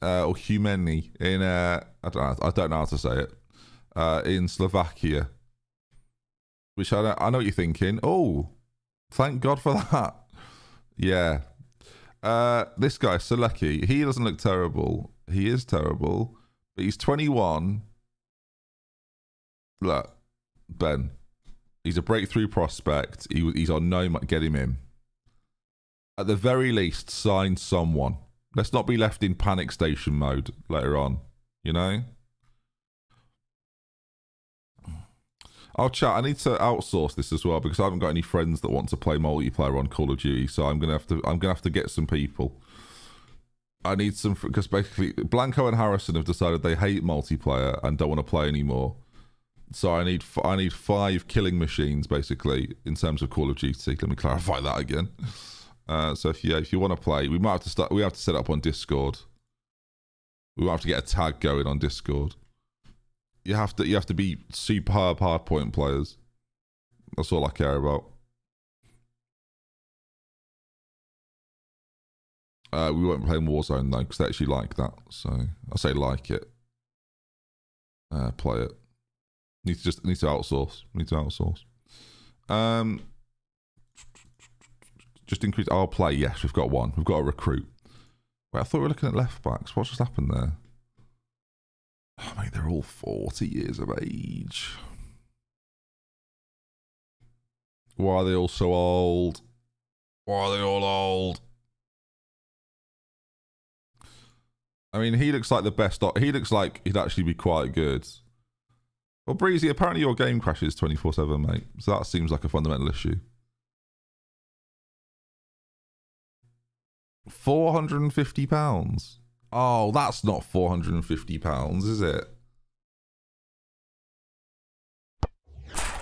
or Humeni in... I don't know how to say it. In Slovakia. Which I know what you're thinking. Oh, thank God for that. Yeah. This guy, Selecki, he doesn't look terrible. He is terrible. But he's 21. Look, Ben. He's a breakthrough prospect. He's on no... Get him in. At the very least, sign someone. Let's not be left in panic station mode later on. You know? Oh, chat, I need to outsource this as well because I haven't got any friends that want to play multiplayer on Call of Duty, so I'm gonna have to get some people. I need some, because basically Blanco and Harrison have decided they hate multiplayer and don't want to play anymore. So I need 5 killing machines basically in terms of Call of Duty. Let me clarify that again. So if you want to play, we have to set up on Discord. We might have to get a tag going on Discord. You have to be superb hardpoint players. That's all I care about. We weren't playing Warzone though, because they actually like that. So I say like it. Play it. Need to outsource. Just increase. I'll play. Yes, we've got one. We've got a recruit. Wait, I thought we were looking at left backs. What just happened there? Oh, mate, they're all 40 years of age. Why are they all so old? Why are they all old? I mean, he looks like the best. He looks like he'd actually be quite good. Well, Breezy, apparently your game crashes 24/7, mate. So that seems like a fundamental issue. £450. Oh, that's not £450, is it?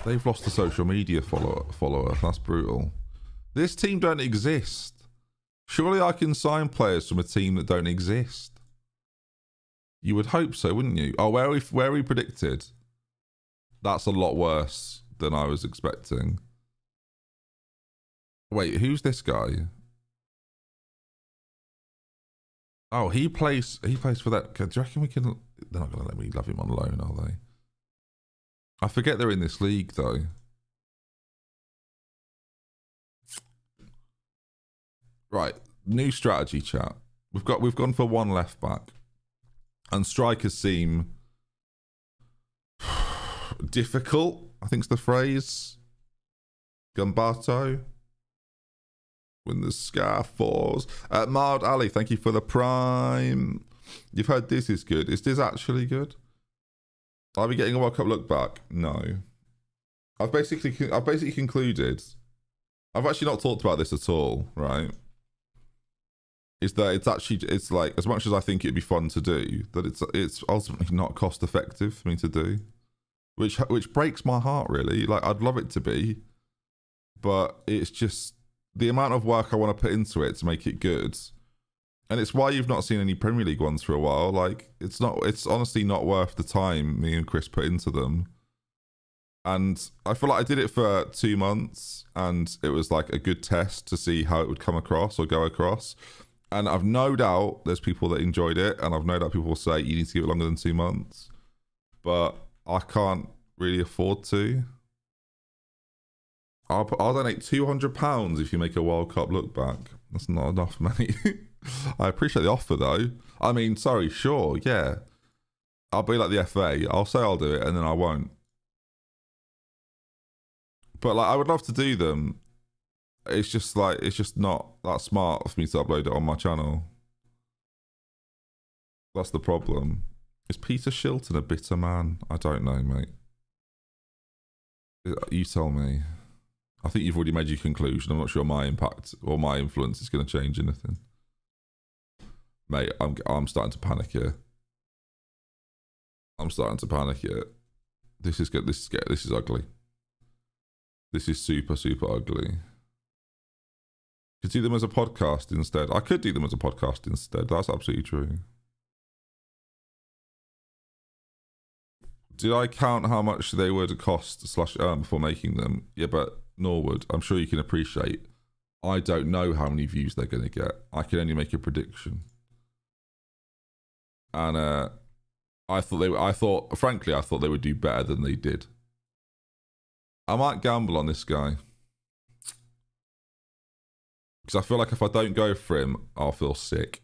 They've lost a social media follower. That's brutal. This team don't exist. Surely I can sign players from a team that don't exist. You would hope so, wouldn't you? Oh, where we predicted? That's a lot worse than I was expecting. Wait, who's this guy? Oh, he plays for that. Do you reckon we can? They're not going to let me love him on loan, are they? I forget they're in this league though. Right, new strategy, chat. We've gone for one left back, and strikers seem difficult. I think's the phrase. Gumbato. When the scar falls. Mild Ali, thank you for the prime. You've heard this is good. Is this actually good? Are we getting a World Cup look back? No. I've basically concluded. I've actually not talked about this at all, right? Is that it's like, as much as I think it'd be fun to do, that it's ultimately not cost effective for me to do, which breaks my heart really. Like, I'd love it to be, but it's just the amount of work I want to put into it to make it good. And it's why you've not seen any Premier League ones for a while. Like, it's honestly not worth the time me and Chris put into them. And I feel like I did it for 2 months and it was like a good test to see how it would come across or go across. And I've no doubt there's people that enjoyed it, and I've no doubt people will say you need to give it longer than 2 months. But I can't really afford to. I'll donate £200 if you make a World Cup look back. That's not enough money. I appreciate the offer though. I mean, sorry, sure, yeah. I'll be like the FA. I'll say I'll do it and then I won't. But like, I would love to do them. It's just not that smart for me to upload it on my channel. That's the problem. Is Peter Shilton a bitter man? I don't know, mate. You tell me. I think you've already made your conclusion. I'm not sure my impact or my influence is going to change anything. Mate, I'm starting to panic here. I'm starting to panic here. This is good. This is ugly. This is super, super ugly. Could do them as a podcast instead. I could do them as a podcast instead. That's absolutely true. Did I count how much they would cost / earn before making them? Yeah, but Norwood, I'm sure you can appreciate. I don't know how many views they're going to get. I can only make a prediction. And I thought frankly they would do better than they did. I might gamble on this guy. Because I feel like if I don't go for him, I'll feel sick.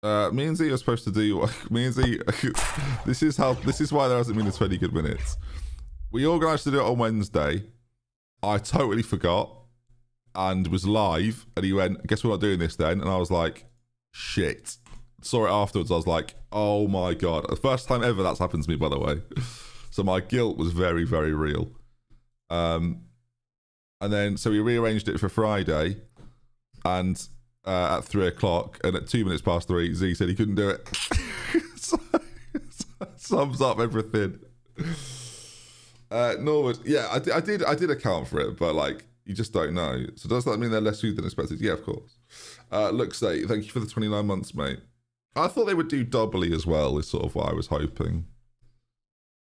Me and Z are supposed to do. Me and Z. This is why there hasn't been a 20 good minutes. We organised to do it on Wednesday. I totally forgot, and was live. And he went, "Guess we're not doing this then." And I was like, "Shit." Saw it afterwards. I was like, "Oh my god!" The first time ever that's happened to me, by the way. So my guilt was very, very real. And then so we rearranged it for Friday, and at 3 o'clock, and at 2 minutes past 3, Z said he couldn't do it. So sums up everything. Norwood, yeah, I did account for it, but like, you just don't know. So does that mean they're less food than expected? Yeah, of course. Look, say thank you for the 29 months, mate. I thought they would do doubly as well. Is sort of what I was hoping.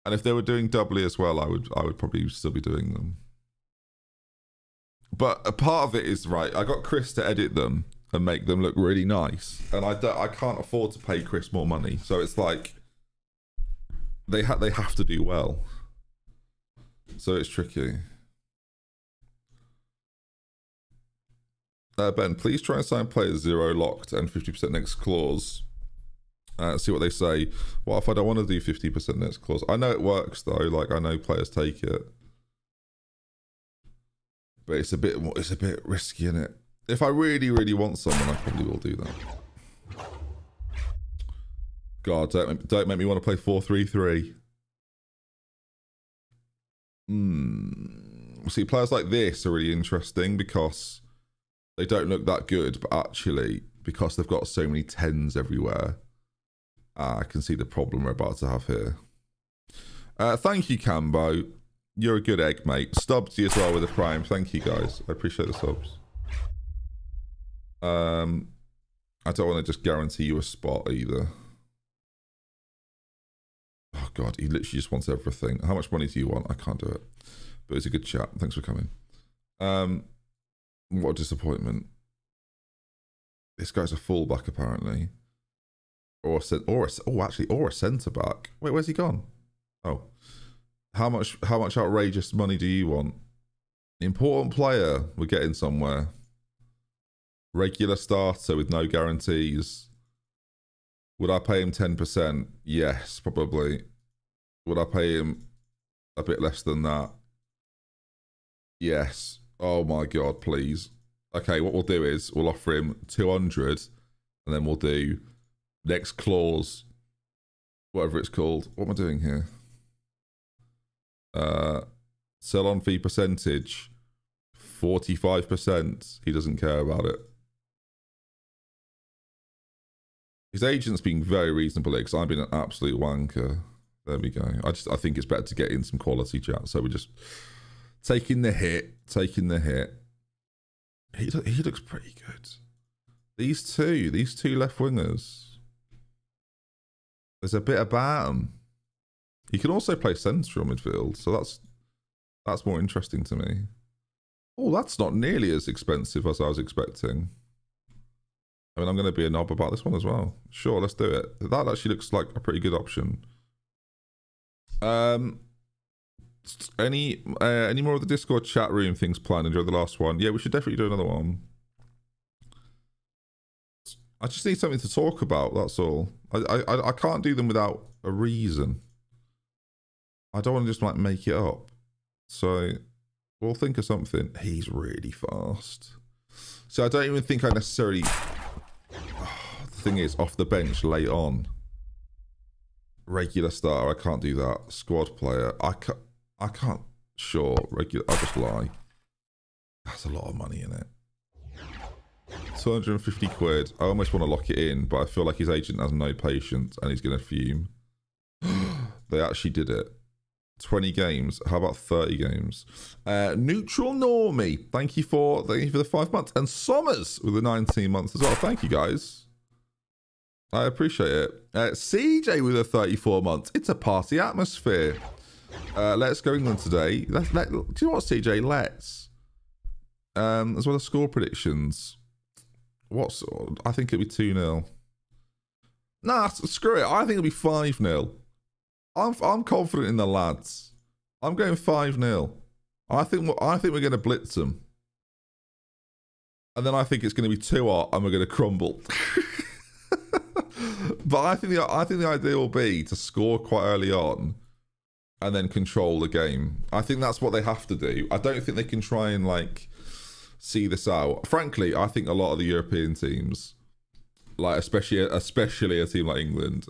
And if they were doing doubly as well, I would probably still be doing them. But a part of it is, right, I got Chris to edit them and make them look really nice. And I can't afford to pay Chris more money. So it's like, they have to do well. So it's tricky. Ben, please try and sign players 0 locked and 50% next clause. See what they say. What if I don't want to do 50% next clause? I know it works though. Like, I know players take it, but it's a bit risky, isn't it? If I really, really want someone, I probably will do that. God, don't make me want to play 4-3-3. See, players like this are really interesting because they don't look that good, but actually, because they've got so many 10s everywhere, I can see the problem we're about to have here. Thank you, Cambo. You're a good egg, mate. Stubbs you as well with a prime. Thank you, guys. I appreciate the subs. I don't want to just guarantee you a spot either. Oh, God. He literally just wants everything. How much money do you want? I can't do it. But it's a good chat. Thanks for coming. What a disappointment. This guy's a fullback, apparently. Or a centre back. Wait, where's he gone? Oh. How much outrageous money do you want? Important player. We're getting somewhere. Regular starter with no guarantees. Would I pay him 10%? Yes, probably. Would I pay him a bit less than that? Yes. Oh my God, please. Okay, what we'll do is we'll offer him 200 and then we'll do next clause, whatever it's called. What am I doing here? Sell on fee percentage, 45%. He doesn't care about it. His agent's been very reasonable because I've been an absolute wanker. There we go. I think it's better to get in some quality chat. So we're just taking the hit. He looks pretty good. These two left wingers. There's a bit about him. He can also play central midfield, so that's more interesting to me. Oh, that's not nearly as expensive as I was expecting. I mean, I'm going to be a knob about this one as well. Sure, let's do it. That actually looks like a pretty good option. Any more of the Discord chat room things planned? Enjoy the last one. Yeah, we should definitely do another one. I just need something to talk about, that's all. I can't do them without a reason. I don't want to just like make it up. So we'll think of something. He's really fast. So I don't even think I necessarily... the thing is, off the bench, late on. Regular starter, I can't do that. Squad player, I can't. Sure, regular, I'll just lie. That's a lot of money in it. 250 quid. I almost want to lock it in, but I feel like his agent has no patience and he's going to fume. They actually did it. 20 games. How about 30 games? Neutral Normie. Thank you for the 5 months. And Sommers with the 19 months as well. Thank you, guys. I appreciate it. CJ with the 34 months. It's a party atmosphere. Let's go England today. Do you know what, CJ? Let's. As well as score predictions. I think it'll be 2-0. Nah, screw it. I think it'll be 5-0. I'm confident in the lads. I'm going 5-0. I think we're going to blitz them. And then I think it's going to be 2-0 and we're going to crumble. But I think the idea will be to score quite early on and then control the game. I think that's what they have to do. I don't think they can try and like see this out. Frankly, I think a lot of the European teams, like especially a team like England,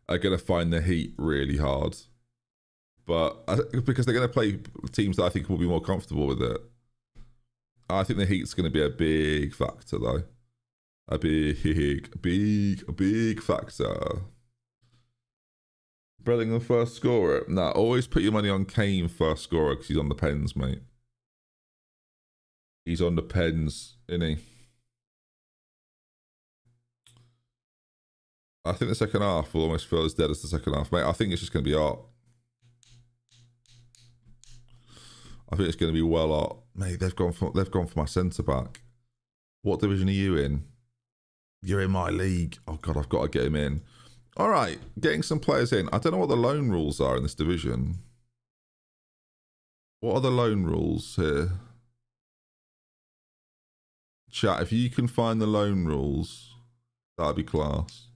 are going to find the heat really hard. But because they're going to play teams that I think will be more comfortable with it. I think the heat's going to be a big factor though. A big factor. Bellingham first scorer. Nah, always put your money on Kane first scorer because he's on the pens, mate. He's on the pens, isn't he? I think the second half will almost feel as dead as the second half, mate. I think it's just going to be art. I think it's going to be well up. Mate, they've gone for my centre back. What division are you in? You're in my league. Oh God, I've got to get him in. All right, getting some players in. I don't know what the loan rules are in this division. What are the loan rules here? Chat, if you can find the loan rules, that'd be class.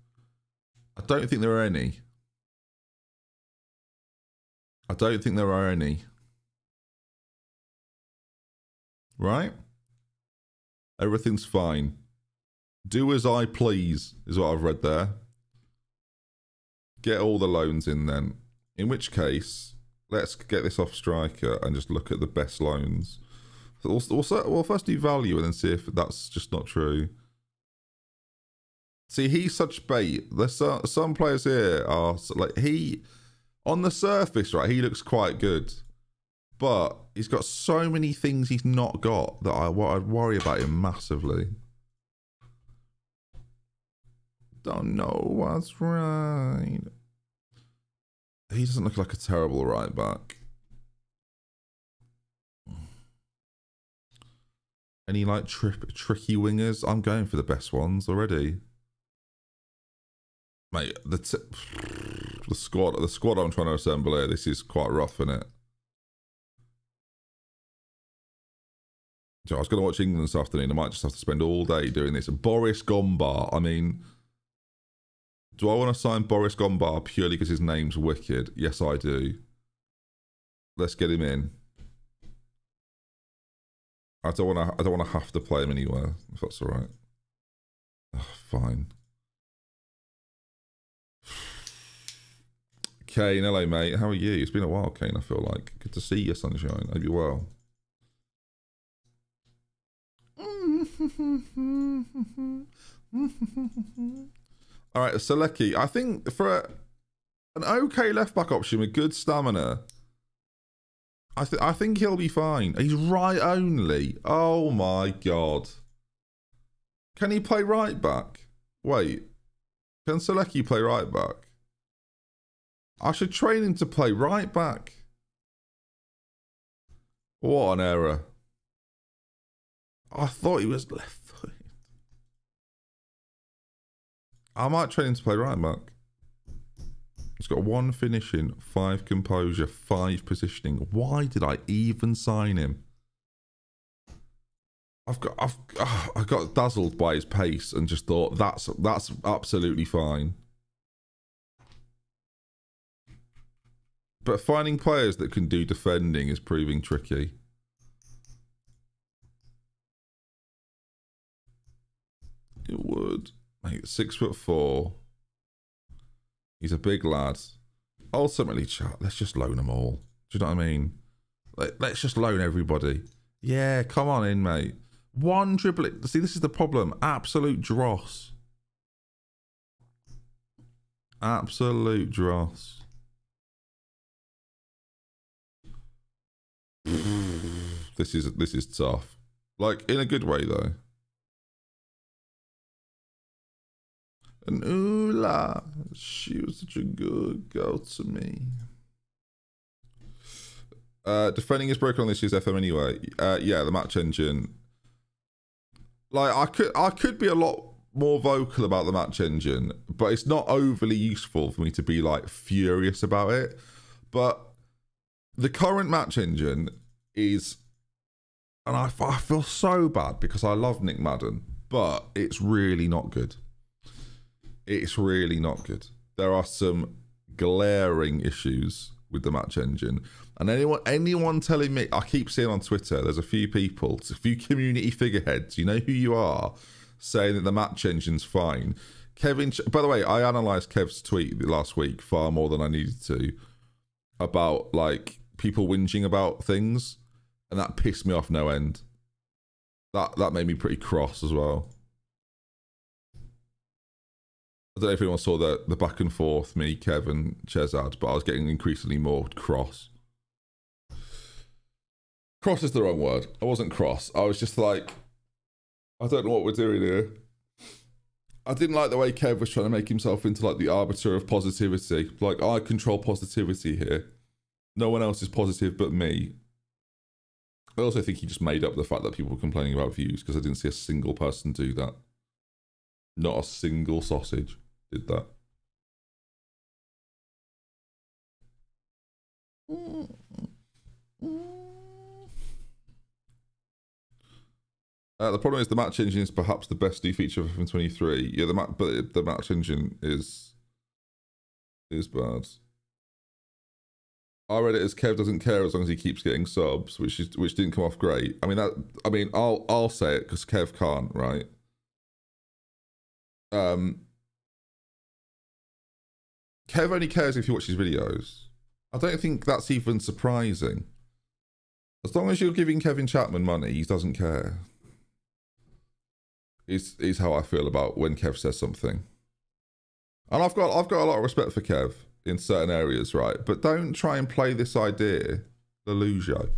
I don't think there are any. I don't think there are any. Right? Everything's fine. Do as I please, is what I've read there. Get all the loans in then. In which case, let's get this off striker and just look at the best loans. We'll first do value and then see if that's just not true. See, he's such bait. There's some players here are like, on the surface, right, he looks quite good. But he's got so many things he's not got that I'd worry about him massively. Don't know what's right. He doesn't look like a terrible right back. Any like tricky wingers? I'm going for the best ones already. Mate, the squad I'm trying to assemble here, this is quite rough, isn't it? So I was going to watch England this afternoon. I might just have to spend all day doing this. Boris Gombar. I mean, do I want to sign Boris Gombar purely because his name's wicked? Yes, I do. Let's get him in. I don't want to have to play him anywhere, if that's all right. Oh, fine. Kane, hello, mate. How are you? It's been a while, Kane, I feel like. Good to see you, sunshine. Hope you're well. All right, Selecki. I think for an okay left back option with good stamina, I think he'll be fine. He's right only. Oh my God. Can he play right back? Wait. Can Selecki play right back? I should train him to play right back. What an error. I thought he was left footed. I might train him to play right back. He's got 1 finishing, 5 composure, 5 positioning. Why did I even sign him? I got dazzled by his pace and just thought that's absolutely fine. But finding players that can do defending is proving tricky. It would. Mate, 6'4". He's a big lad. Ultimately, chat, let's just loan them all. Do you know what I mean? Let's just loan everybody. Yeah, come on in, mate. 1 dribble. See, this is the problem. Absolute dross. Absolute dross. This is tough. Like, in a good way, though. And ooh la, she was such a good girl to me. Defending is broken on this year's FM anyway. Yeah, the match engine. Like, I could be a lot more vocal about the match engine, but it's not overly useful for me to be like furious about it. But the current match engine is, and I feel so bad because I love Nick Madden, but it's really not good. It's really not good. There are some glaring issues with the match engine. And anyone telling me, I keep seeing on Twitter, there's a few people, a few community figureheads, you know who you are, saying that the match engine's fine. Kevin, by the way, I analysed Kev's tweet last week far more than I needed to about like people whinging about things, and that pissed me off no end. That made me pretty cross as well. I don't know if anyone saw the back and forth, me, Kev, and Chezad, but I was getting increasingly more cross. Cross is the wrong word. I wasn't cross. I was just like, I don't know what we're doing here. I didn't like the way Kev was trying to make himself into like the arbiter of positivity. Like, I control positivity here. No one else is positive but me. I also think he just made up the fact that people were complaining about views because I didn't see a single person do that. Not a single sausage did that. The problem is the match engine is perhaps the best new feature of FM23. Yeah, but the match engine is bad. I read it as Kev doesn't care as long as he keeps getting subs, which didn't come off great. I mean I'll say it because Kev can't, right? Kev only cares if you watch his videos. I don't think that's even surprising. As long as you're giving Kevin Chapman money, he doesn't care. Is how I feel about when Kev says something. And I've got a lot of respect for Kev in certain areas, right? But don't try and play this idea, Lelujo.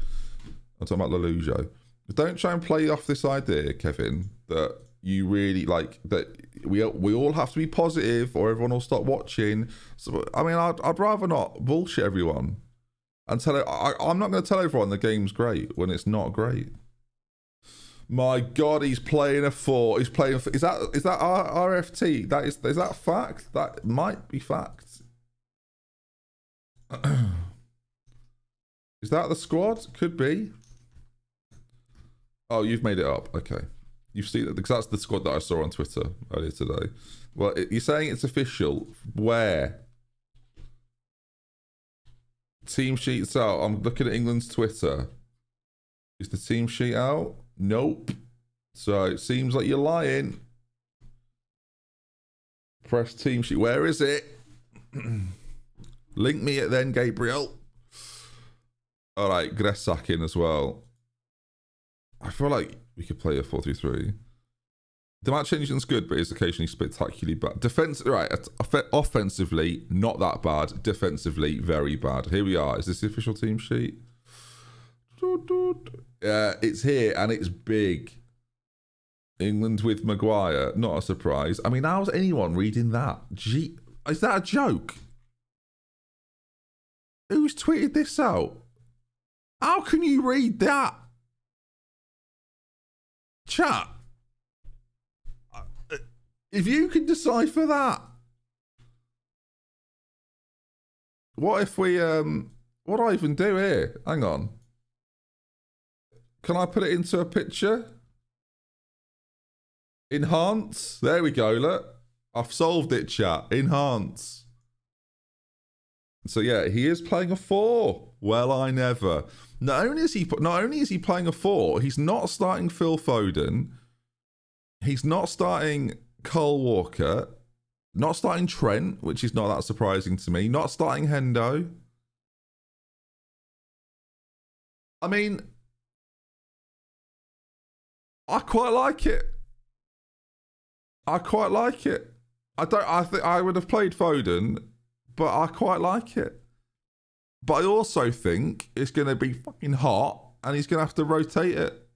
I'm talking about Lelujo. Don't try and play off this idea, Kevin, that you really like that we all have to be positive or everyone will stop watching. So I mean, I'd rather not bullshit everyone and tell it. I'm not going to tell everyone the game's great when it's not great. My God, he's playing a 4. He's playing. Is that RFT? Is that fact? That might be fact. Is that the squad? Could be. Oh, you've made it up. Okay, you've seen it because that's the squad that I saw on Twitter earlier today. Well, you're saying it's official. Where? Team sheets out. I'm looking at England's Twitter. Is the team sheet out? Nope. So it seems like you're lying. Press team sheet. Where is it? Link me it then, Gabriel. All right, Gressack in as well. I feel like we could play a 4-3-3. The match engine's good, but it's occasionally spectacularly bad. Offensively, not that bad. Defensively, very bad. Here we are. Is this the official team sheet? It's here and it's big. England with Maguire, not a surprise. I mean, how's anyone reading that? Gee, is that a joke? Who's tweeted this out? How can you read that? Chat. If you can decipher that. What if we, what do I even do here? Hang on. Can I put it into a picture? Enhance. There we go, look. I've solved it, chat. Enhance. So yeah, he is playing a 4. Well, I never. Not only is he playing a 4, he's not starting Phil Foden. He's not starting Cole Walker. Not starting Trent, which is not that surprising to me. Not starting Hendo. I mean, I quite like it. I quite like it. I think I would have played Foden, but I quite like it. But I also think it's going to be fucking hot and he's going to have to rotate it.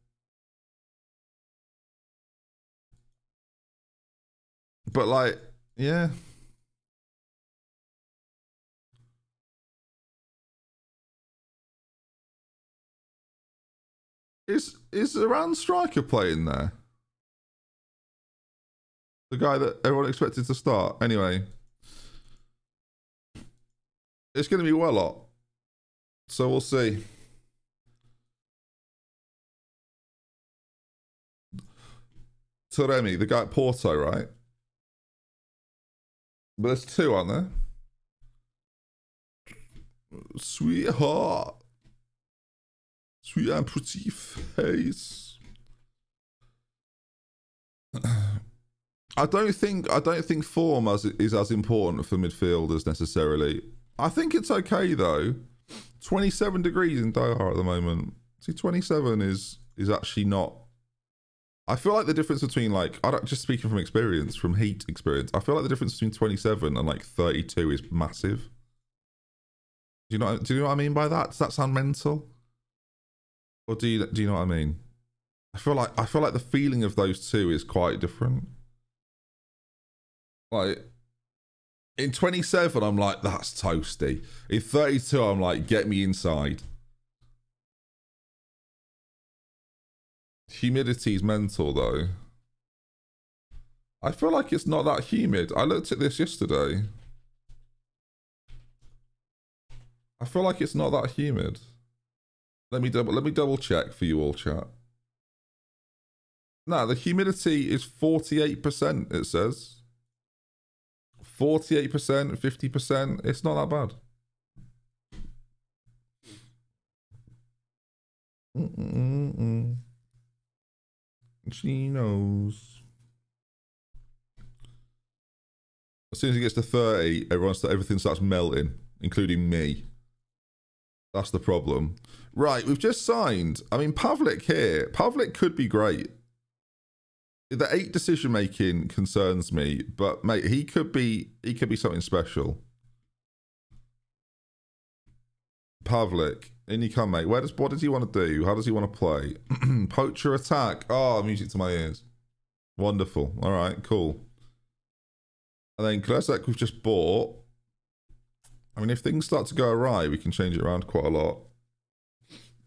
But like, yeah. Is Iran striker playing there? The guy that everyone expected to start. Anyway. It's going to be well hot. So we'll see. Taremi, the guy at Porto, right? But there's 2, aren't there? Sweetheart. Sweet and pretty face. I don't think form is as important for midfielders necessarily. I think it's okay though. 27 degrees in Doha at the moment. See, 27 is actually not. I feel like the difference between like, I don't, just speaking from experience, from heat experience, I feel like the difference between 27 and like 32 is massive. Do you know what I mean by that? Does that sound mental? Or do you know what I mean? I feel like the feeling of those two is quite different. Like in 27, I'm like, that's toasty. In 32, I'm like, get me inside. Humidity's mental though. I feel like it's not that humid. I looked at this yesterday. I feel like it's not that humid. Let me double check for you all, chat. No, the humidity is 48%, it says. 48%, 50%. It's not that bad. She knows. As soon as it gets to 30, everything starts melting, including me. That's the problem. Right, we've just signed. I mean, Pavlik here. Pavlik could be great. The 8 decision making concerns me, but mate, he could be something special. Pavlik, in you come, mate. What does he want to do? How does he want to play? Poacher attack. Oh, music to my ears. Wonderful. All right, cool. And then Klesek we've just bought. I mean, if things start to go awry, we can change it around quite a lot.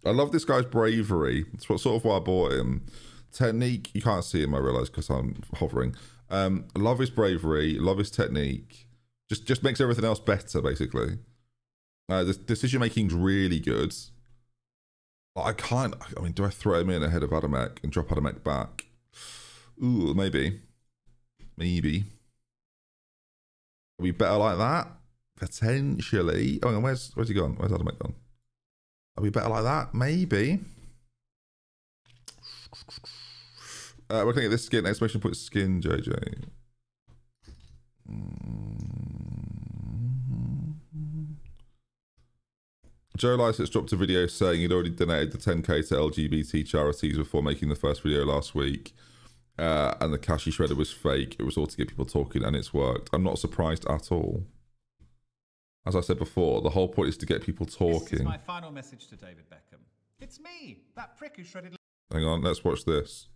I love this guy's bravery. That's sort of why I bought him. Technique, you can't see him, I realise, because I'm hovering. Love his bravery, love his technique. Just makes everything else better, basically. The decision making's really good. I mean, do I throw him in ahead of Adamek and drop Adamek back? Ooh, maybe. Maybe. Are we better like that? Potentially. Oh, and where's he gone? Where's Adamek gone? Are we better like that? Maybe. We're looking at this skin. Exclamation point skin, JJ. Joe Lycett dropped a video saying he'd already donated the 10k to LGBT charities before making the first video last week. And the cash he shredded was fake. It was all to get people talking, and it's worked. I'm not surprised at all. As I said before, the whole point is to get people talking. This is my final message to David Beckham. It's me, that prick who shredded... Hang on, let's watch this.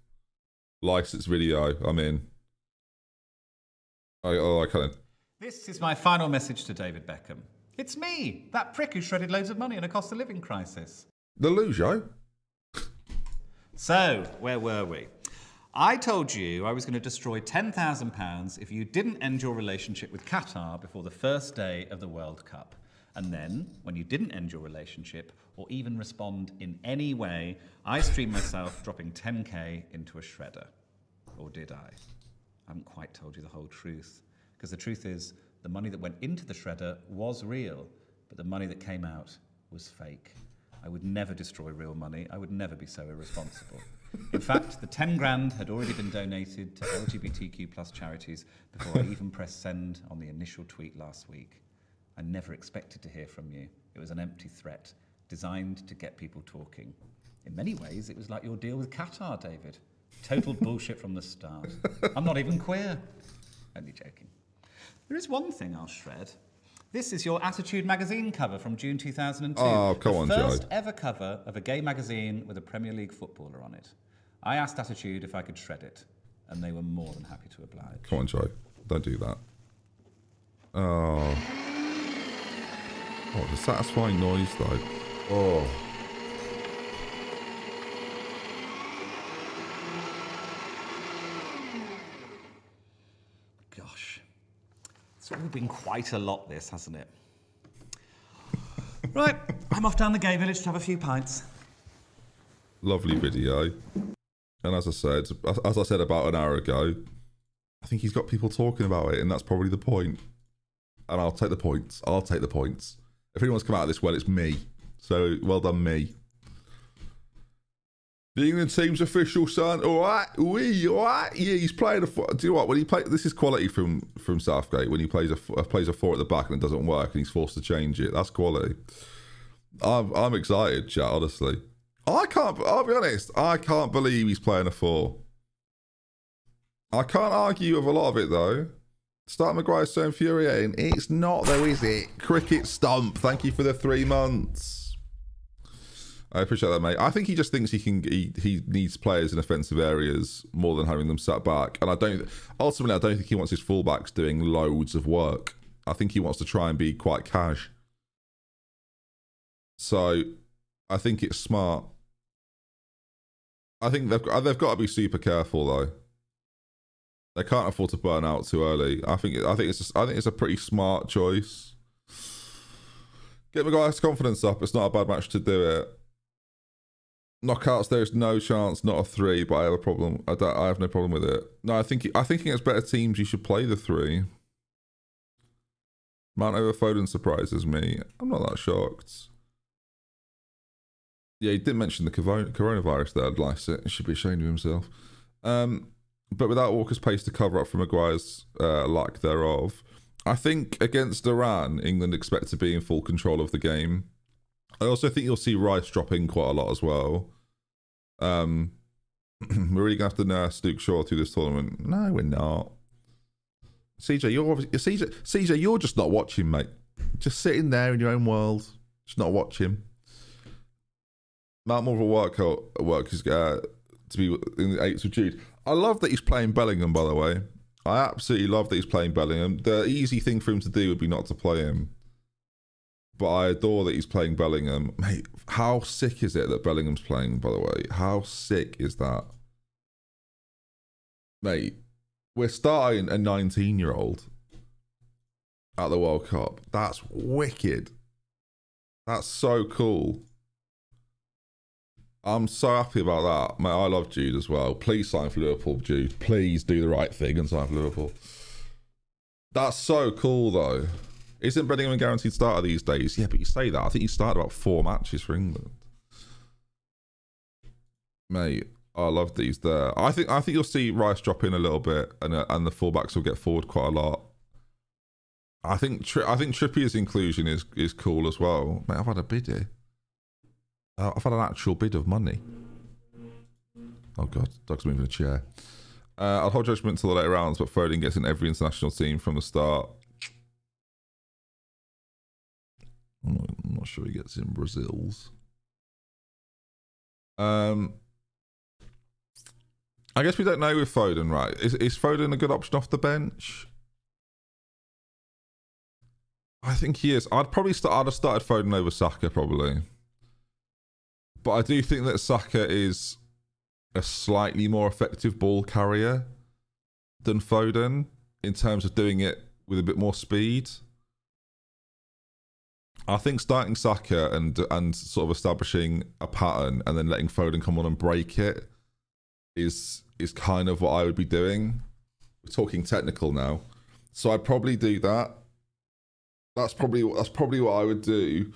License video, I'm in. I can't. This is my final message to David Beckham. It's me, that prick who shredded loads of money in a cost of living crisis. The Lujo? So, where were we? I told you I was going to destroy £10,000 if you didn't end your relationship with Qatar before the first day of the World Cup. And then, when you didn't end your relationship or even respond in any way, I streamed myself dropping 10k into a shredder. Or did I? I haven't quite told you the whole truth. Because the truth is, the money that went into the shredder was real, but the money that came out was fake. I would never destroy real money. I would never be so irresponsible. In fact, the 10 grand had already been donated to LGBTQ plus charities before I even pressed send on the initial tweet last week. I never expected to hear from you. It was an empty threat, designed to get people talking. In many ways, it was like your deal with Qatar, David. Total bullshit from the start. I'm not even queer. Only joking. There is one thing I'll shred. This is your Attitude magazine cover from June 2002. Oh, come on, Joe. The first ever cover of a gay magazine with a Premier League footballer on it. I asked Attitude if I could shred it, and they were more than happy to oblige. Come on, Joe. Don't do that. Oh. Oh, the satisfying noise, though. Oh. Gosh. It's all been quite a lot, this, hasn't it? Right, I'm off down the gay village to have a few pints. Lovely video. And as I said about an hour ago, I think he's got people talking about it, and that's probably the point. And I'll take the points. I'll take the points. If anyone's come out of this well, it's me. So, well done, me. The England team's official, son. All right, all right. Yeah, he's playing a. Do you know what? When he play, this is quality from Southgate. When he plays a 4 at the back and it doesn't work, and he's forced to change it. That's quality. I'm excited, chat. Honestly, I'll be honest. I can't believe he's playing a 4. I can't argue with a lot of it though. Start Maguire's so infuriating. It's not though, is it? Cricket stump. Thank you for the 3 months. I appreciate that, mate. I think he just thinks he needs players in offensive areas more than having them sat back. And I don't think he wants his fullbacks doing loads of work. I think he wants to try and be quite cash. So I think it's smart. I think they've got to be super careful though. They can't afford to burn out too early. I think it's a pretty smart choice. Get Maguire's confidence up. It's not a bad match to do it. Knockouts, there's no chance, not a 3, but I have a problem. I have no problem with it. No, I think against better teams, you should play the 3. Mount over Foden surprises me. I'm not that shocked. Yeah, he didn't mention the coronavirus there. I'd like it. He should be ashamed of himself. But without Walker's pace to cover up for Maguire's lack thereof, I think against Iran, England expect to be in full control of the game. I also think you'll see Rice drop in quite a lot as well. We're really going to have to nurse Luke Shaw through this tournament. No, we're not. CJ, you're just not watching, mate. Just sitting there in your own world, just not watching. Mount more of a work is to be in the 8th of June. I love that he's playing Bellingham, by the way. I absolutely love that he's playing Bellingham. The easy thing for him to do would be not to play him. But I adore that he's playing Bellingham. Mate, how sick is it that Bellingham's playing, by the way? How sick is that? Mate, we're starting a 19-year-old at the World Cup. That's wicked. That's so cool. I'm so happy about that. Mate, I love Jude as well. Please sign for Liverpool, Jude. Please do the right thing and sign for Liverpool. That's so cool, though. Isn't Bellingham a guaranteed starter these days? Yeah, but you say that. I think he started about 4 matches for England. Mate, I love these there. I think you'll see Rice drop in a little bit, and the fullbacks will get forward quite a lot. I think Trippier's inclusion is cool as well. Mate, I've had a bid here. I've had an actual bid of money. Oh god, Doug's moving a chair. I'll hold judgment till the later rounds, but Foden gets in every international team from the start. I'm not sure he gets in Brazil's. I guess we don't know with Foden, right? Is Foden a good option off the bench? I think he is. I'd have started Foden over Saka probably. But I do think that Saka is a slightly more effective ball carrier than Foden in terms of doing it with a bit more speed. I think starting Saka and sort of establishing a pattern and then letting Foden come on and break it is kind of what I would be doing. We're talking technical now, so I'd probably do that. That's probably what I would do.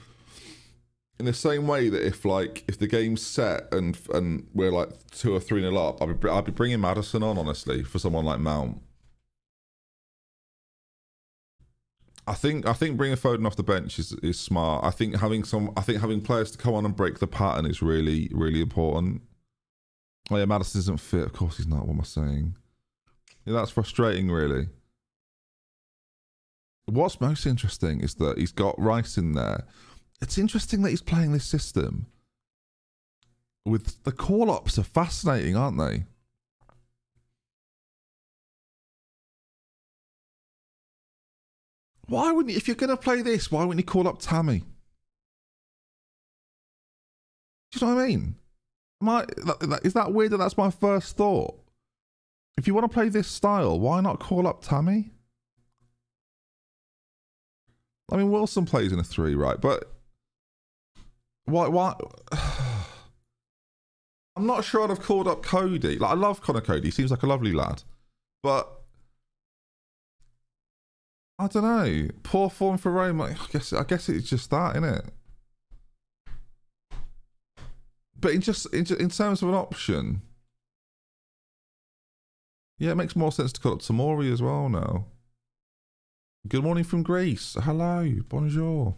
In the same way that if the game's set and we're like 2 or 3-0 up, I'd be bringing Maddison on, honestly, for someone like Mount. I think bringing Foden off the bench is smart. I think having players to come on and break the pattern is really, really important. Oh yeah, Maddison isn't fit. Of course he's not. What am I saying? Yeah, that's frustrating, really. What's most interesting is that he's got Rice in there. It's interesting that he's playing this system. With the call-ups are fascinating, aren't they? Why wouldn't you, if you're going to play this, why wouldn't you call up Tammy? Do you know what I mean? Is that weird that that's my first thought? If you want to play this style, why not call up Tammy? I mean, Wilson plays in a 3, right? But why? I'm not sure I'd have called up Cody. Like, I love Connor Cody. He seems like a lovely lad. But I don't know. Poor form for Rome. I guess it's just that, isn't it? But in terms of an option, yeah, it makes more sense to call up Tamori as well now. Good morning from Greece. Hello, bonjour.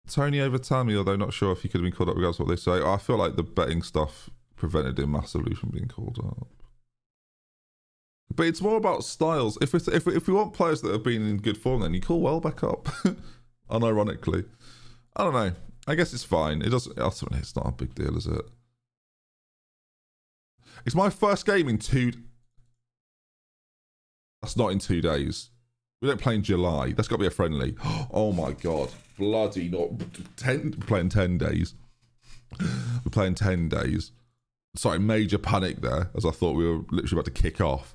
Tony over Tammy, although not sure if he could have been called up regardless of what they say. I feel like the betting stuff prevented him massively from being called up. But it's more about styles. If we want players that have been in good form, then you call Welbeck up. Unironically. I don't know. I guess it's fine. Ultimately, it's not a big deal, is it? It's my first game in 2... That's not in 2 days. We don't play in July. That's got to be a friendly. Oh my god. Bloody not. We're playing 10 days. We're playing 10 days. Sorry, major panic there, as I thought we were literally about to kick off.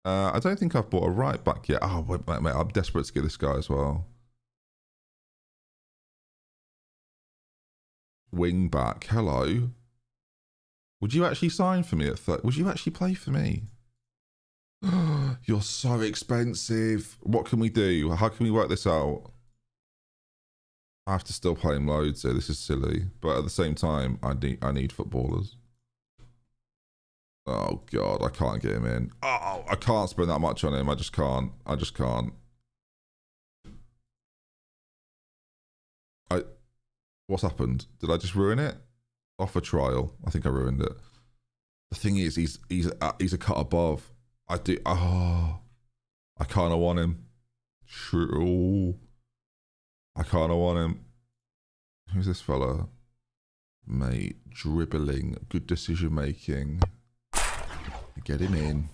I don't think I've bought a right back yet. Oh, wait, mate, I'm desperate to get this guy as well. Wing back, hello. Would you actually sign for me at 30? Would you actually play for me? You're so expensive. What can we do? How can we work this out? I have to still play him loads here. This is silly. But at the same time, I need footballers. Oh, God, I can't get him in. Oh, I can't spend that much on him. I just can't. I just can't. What's happened? Did I just ruin it? Offer trial. I think I ruined it. The thing is, he's a cut above. I kind of want him. True. I kind of want him. Who's this fella? Mate, dribbling, good decision making. Get him in.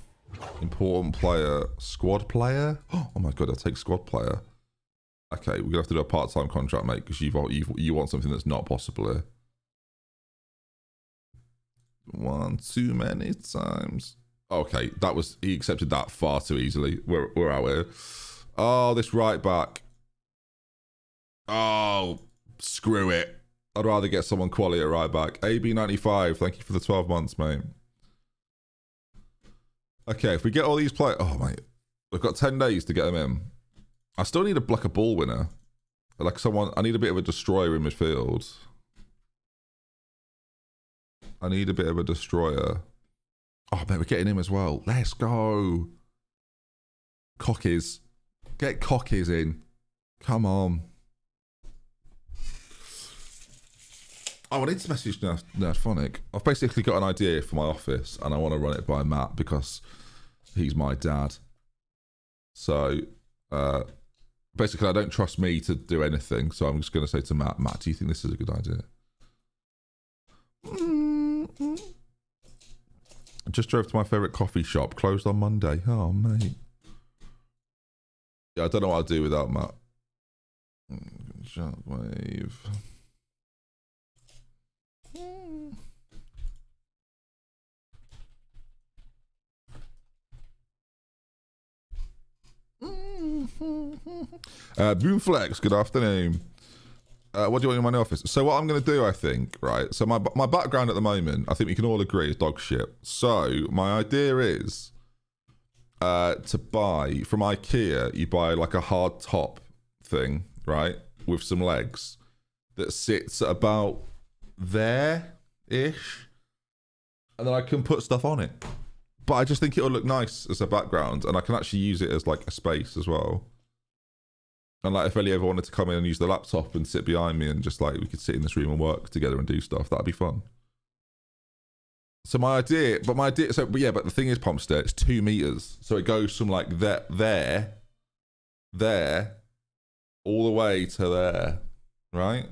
Important player. Squad player? Oh my God, I'll take squad player. Okay, we're gonna have to do a part-time contract, mate, because you want something that's not possible here. One too many times. Okay, he accepted that far too easily. We're out here. Oh, this right back. Oh, screw it. I'd rather get someone quality at right back. AB95, thank you for the 12 months, mate. Okay, if we get all these players... Oh, mate. We've got 10 days to get them in. I still need a ball winner. Like someone... I need a bit of a destroyer in midfield. I need a bit of a destroyer. Oh, mate, we're getting him as well. Let's go. Cockies. Get Cockies in. Come on. Oh, I need to message Nerdphonic. I've basically got an idea for my office and I want to run it by Matt because he's my dad. So, basically I don't trust me to do anything. So I'm just going to say to Matt, do you think this is a good idea? I just drove to my favourite coffee shop. Closed on Monday. Oh, mate. Yeah, I don't know what I'll do without Matt. Shockwave. Boomflex, good afternoon. What do you want in my office? So what I'm going to do, I think, right? So my background at the moment, I think we can all agree, is dog shit. So my idea is to buy, from IKEA, you buy like a hard top thing, right? With some legs that sits at about there-ish. And then I can put stuff on it. But I just think it'll look nice as a background. And I can actually use it as like a space as well. And like if Ellie ever wanted to come in and use the laptop and sit behind me and just like we could sit in this room and work together and do stuff, that'd be fun. So my idea, but the thing is, Pumpster, it's 2 meters. So it goes from like there, all the way to there, right?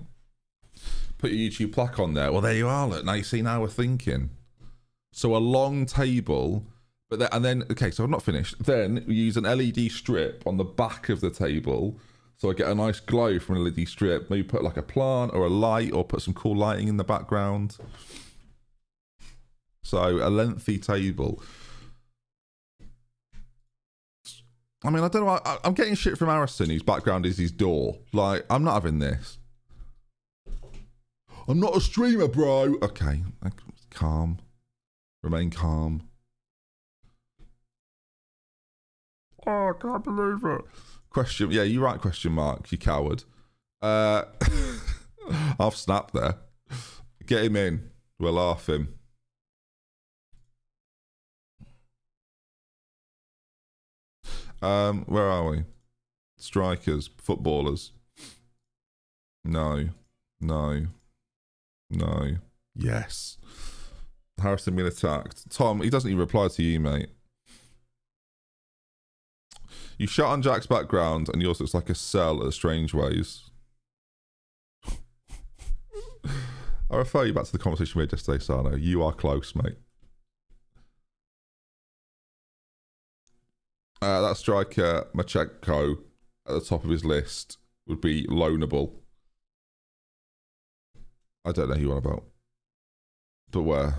Put your YouTube plaque on there. Well, there you are. Look, now you see, now we're thinking. So a long table, okay, so I'm not finished. Then we use an LED strip on the back of the table. So I get a nice glow from an LED strip. Maybe put like a plant or a light or put some cool lighting in the background. So a lengthy table. I mean, I don't know. I'm getting shit from Harrison, whose background is his door. Like, I'm not having this. I'm not a streamer, bro. Okay, calm. Remain calm. Oh, I can't believe it. Question, yeah, you're right, question mark, you coward. I've snapped there. Get him in. We'll laugh him. Where are we? Strikers, footballers. No. Yes. Harrison being attacked. Tom, he doesn't even reply to you, mate. You shot on Jack's background and yours looks like a cell at Strange Ways. I refer you back to the conversation we had yesterday, Sano. You are close, mate. That striker, Macheko, at the top of his list, would be loanable. I don't know who you're on about. But where?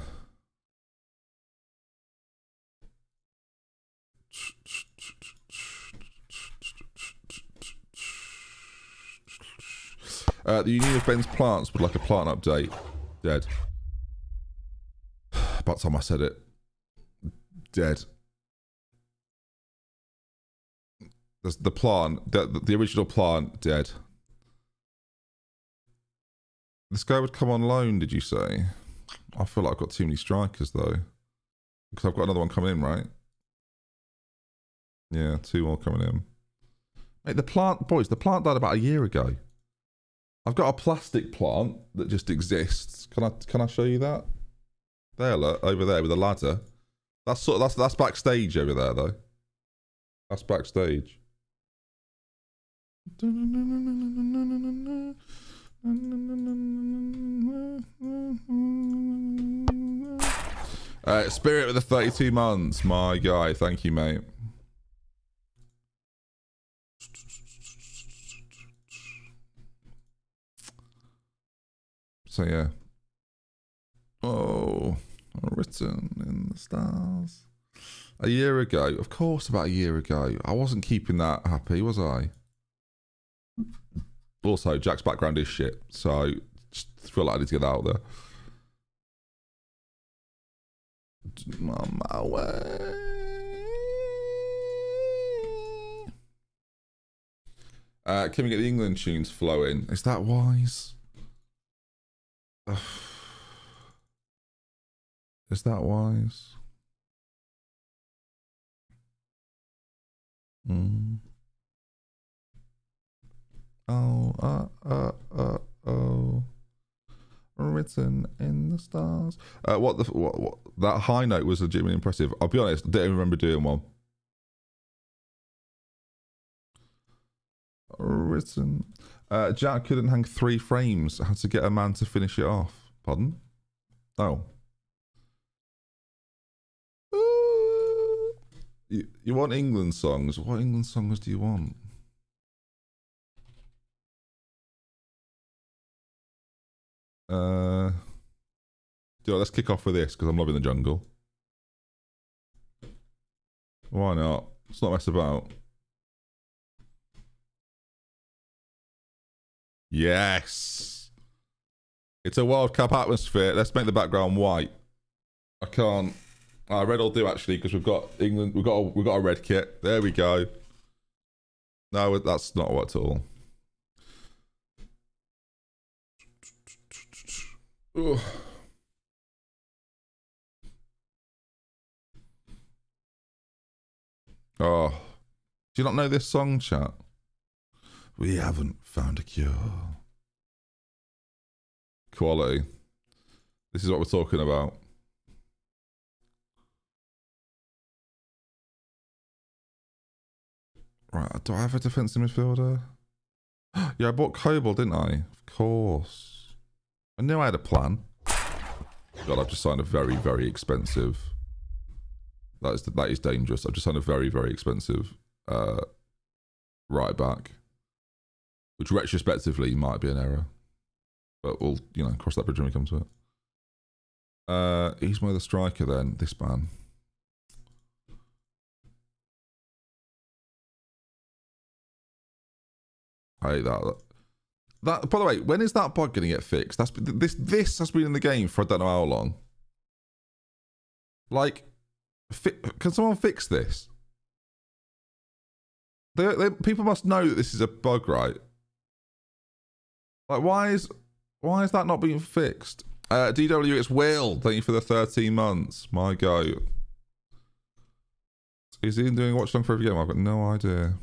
The Union of Ben's plants would like a plant update. Dead. About time I said it. Dead. The plant, the original plant, dead. This guy would come on loan, did you say? I feel like I've got too many strikers, though. Because I've got another one coming in, right? Yeah, 2 more coming in. Mate, the plant, boys, the plant died about a year ago. I've got a plastic plant that just exists. Can I show you that? There, look, over there with a ladder. That's backstage over there, though. That's backstage. Spirit with the 32 months, my guy. Thank you, mate. So yeah. Oh, written in the stars. A year ago, of course, about a year ago. I wasn't keeping that happy, was I? Also, Jack's background is shit, so just feel like I need to get that out there. On my way. Can we get the England tunes flowing? Is that wise? Is that wise? Oh. Written in the stars. What that high note was legitimately impressive. I'll be honest, I don't even remember doing one. Written. Jack couldn't hang 3 frames. I had to get a man to finish it off. Pardon? Oh. You want England songs? What England songs do you want? Let's kick off with this because I'm loving the jungle. Why not? Let's not mess about. Yes. It's a World Cup atmosphere. Let's make the background white. I can't. Red will do actually because we've got England. We've got a red kit. There we go. No, that's not what at all. Ugh. Oh, do you not know this song, chat? We haven't found a cure. Quality. This is what we're talking about. Right, do I have a defensive midfielder? Yeah, I bought Coble, didn't I? Of course. I knew I had a plan. God, I've just signed a very, very expensive. That is dangerous. I've just signed a very, very expensive right back, which retrospectively might be an error, but we'll cross that bridge when we come to it. He's more the striker then. This man. I hate that. That. By the way, when is that bug going to get fixed? This has been in the game for I don't know how long. Like, can someone fix this? People must know that this is a bug, right? Like, why is that not being fixed? DW, it's Will. Thank you for the 13 months. My go. Is he doing watch long for every game? I've got no idea.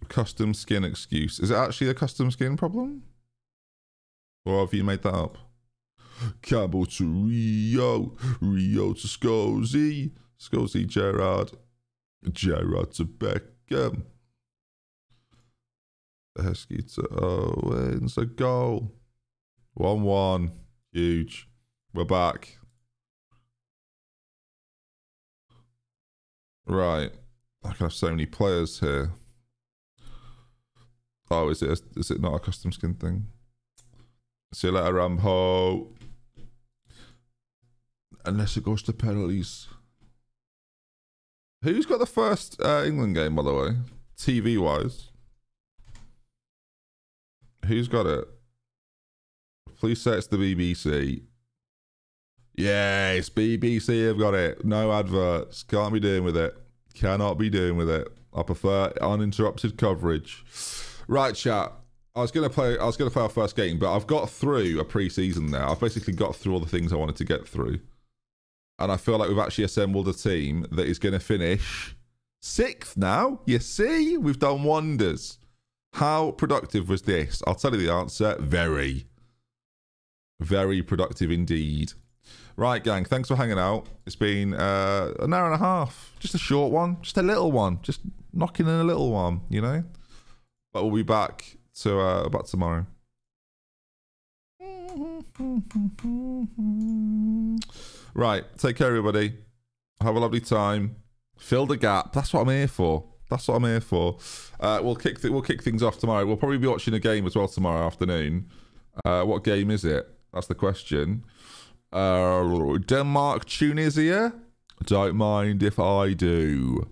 Custom skin excuse. Is it actually a custom skin problem? Or have you made that up? Campbell to Rio. Rio to Scozy. Scozy Gerrard. Gerrard to Beckham. Heskey to Owens. A goal. 1-1. Huge. We're back. Right. I can have so many players here. Oh, is it not a custom skin thing? See you later, Rambo. Unless it goes to penalties. Who's got the first England game, by the way? TV-wise. Who's got it? Please say it's the BBC. Yes, BBC have got it. No adverts. Can't be doing with it. Cannot be doing with it. I prefer uninterrupted coverage. Right, chat. I was gonna play our first game, but I've got through a pre-season now. I've basically got through all the things I wanted to get through. And I feel like we've actually assembled a team that is gonna finish 6th now. You see? We've done wonders. How productive was this? I'll tell you the answer. Very. Very productive indeed. Right, gang, thanks for hanging out. It's been an hour and a half. Just a short one. Just a little one. Just knocking in a little one, you know? But we'll be back tomorrow. Right, take care, everybody. Have a lovely time. Fill the gap. That's what I'm here for. That's what I'm here for. We'll kick things off tomorrow. We'll probably be watching a game as well tomorrow afternoon. What game is it? That's the question. Denmark, Tunisia? Don't mind if I do.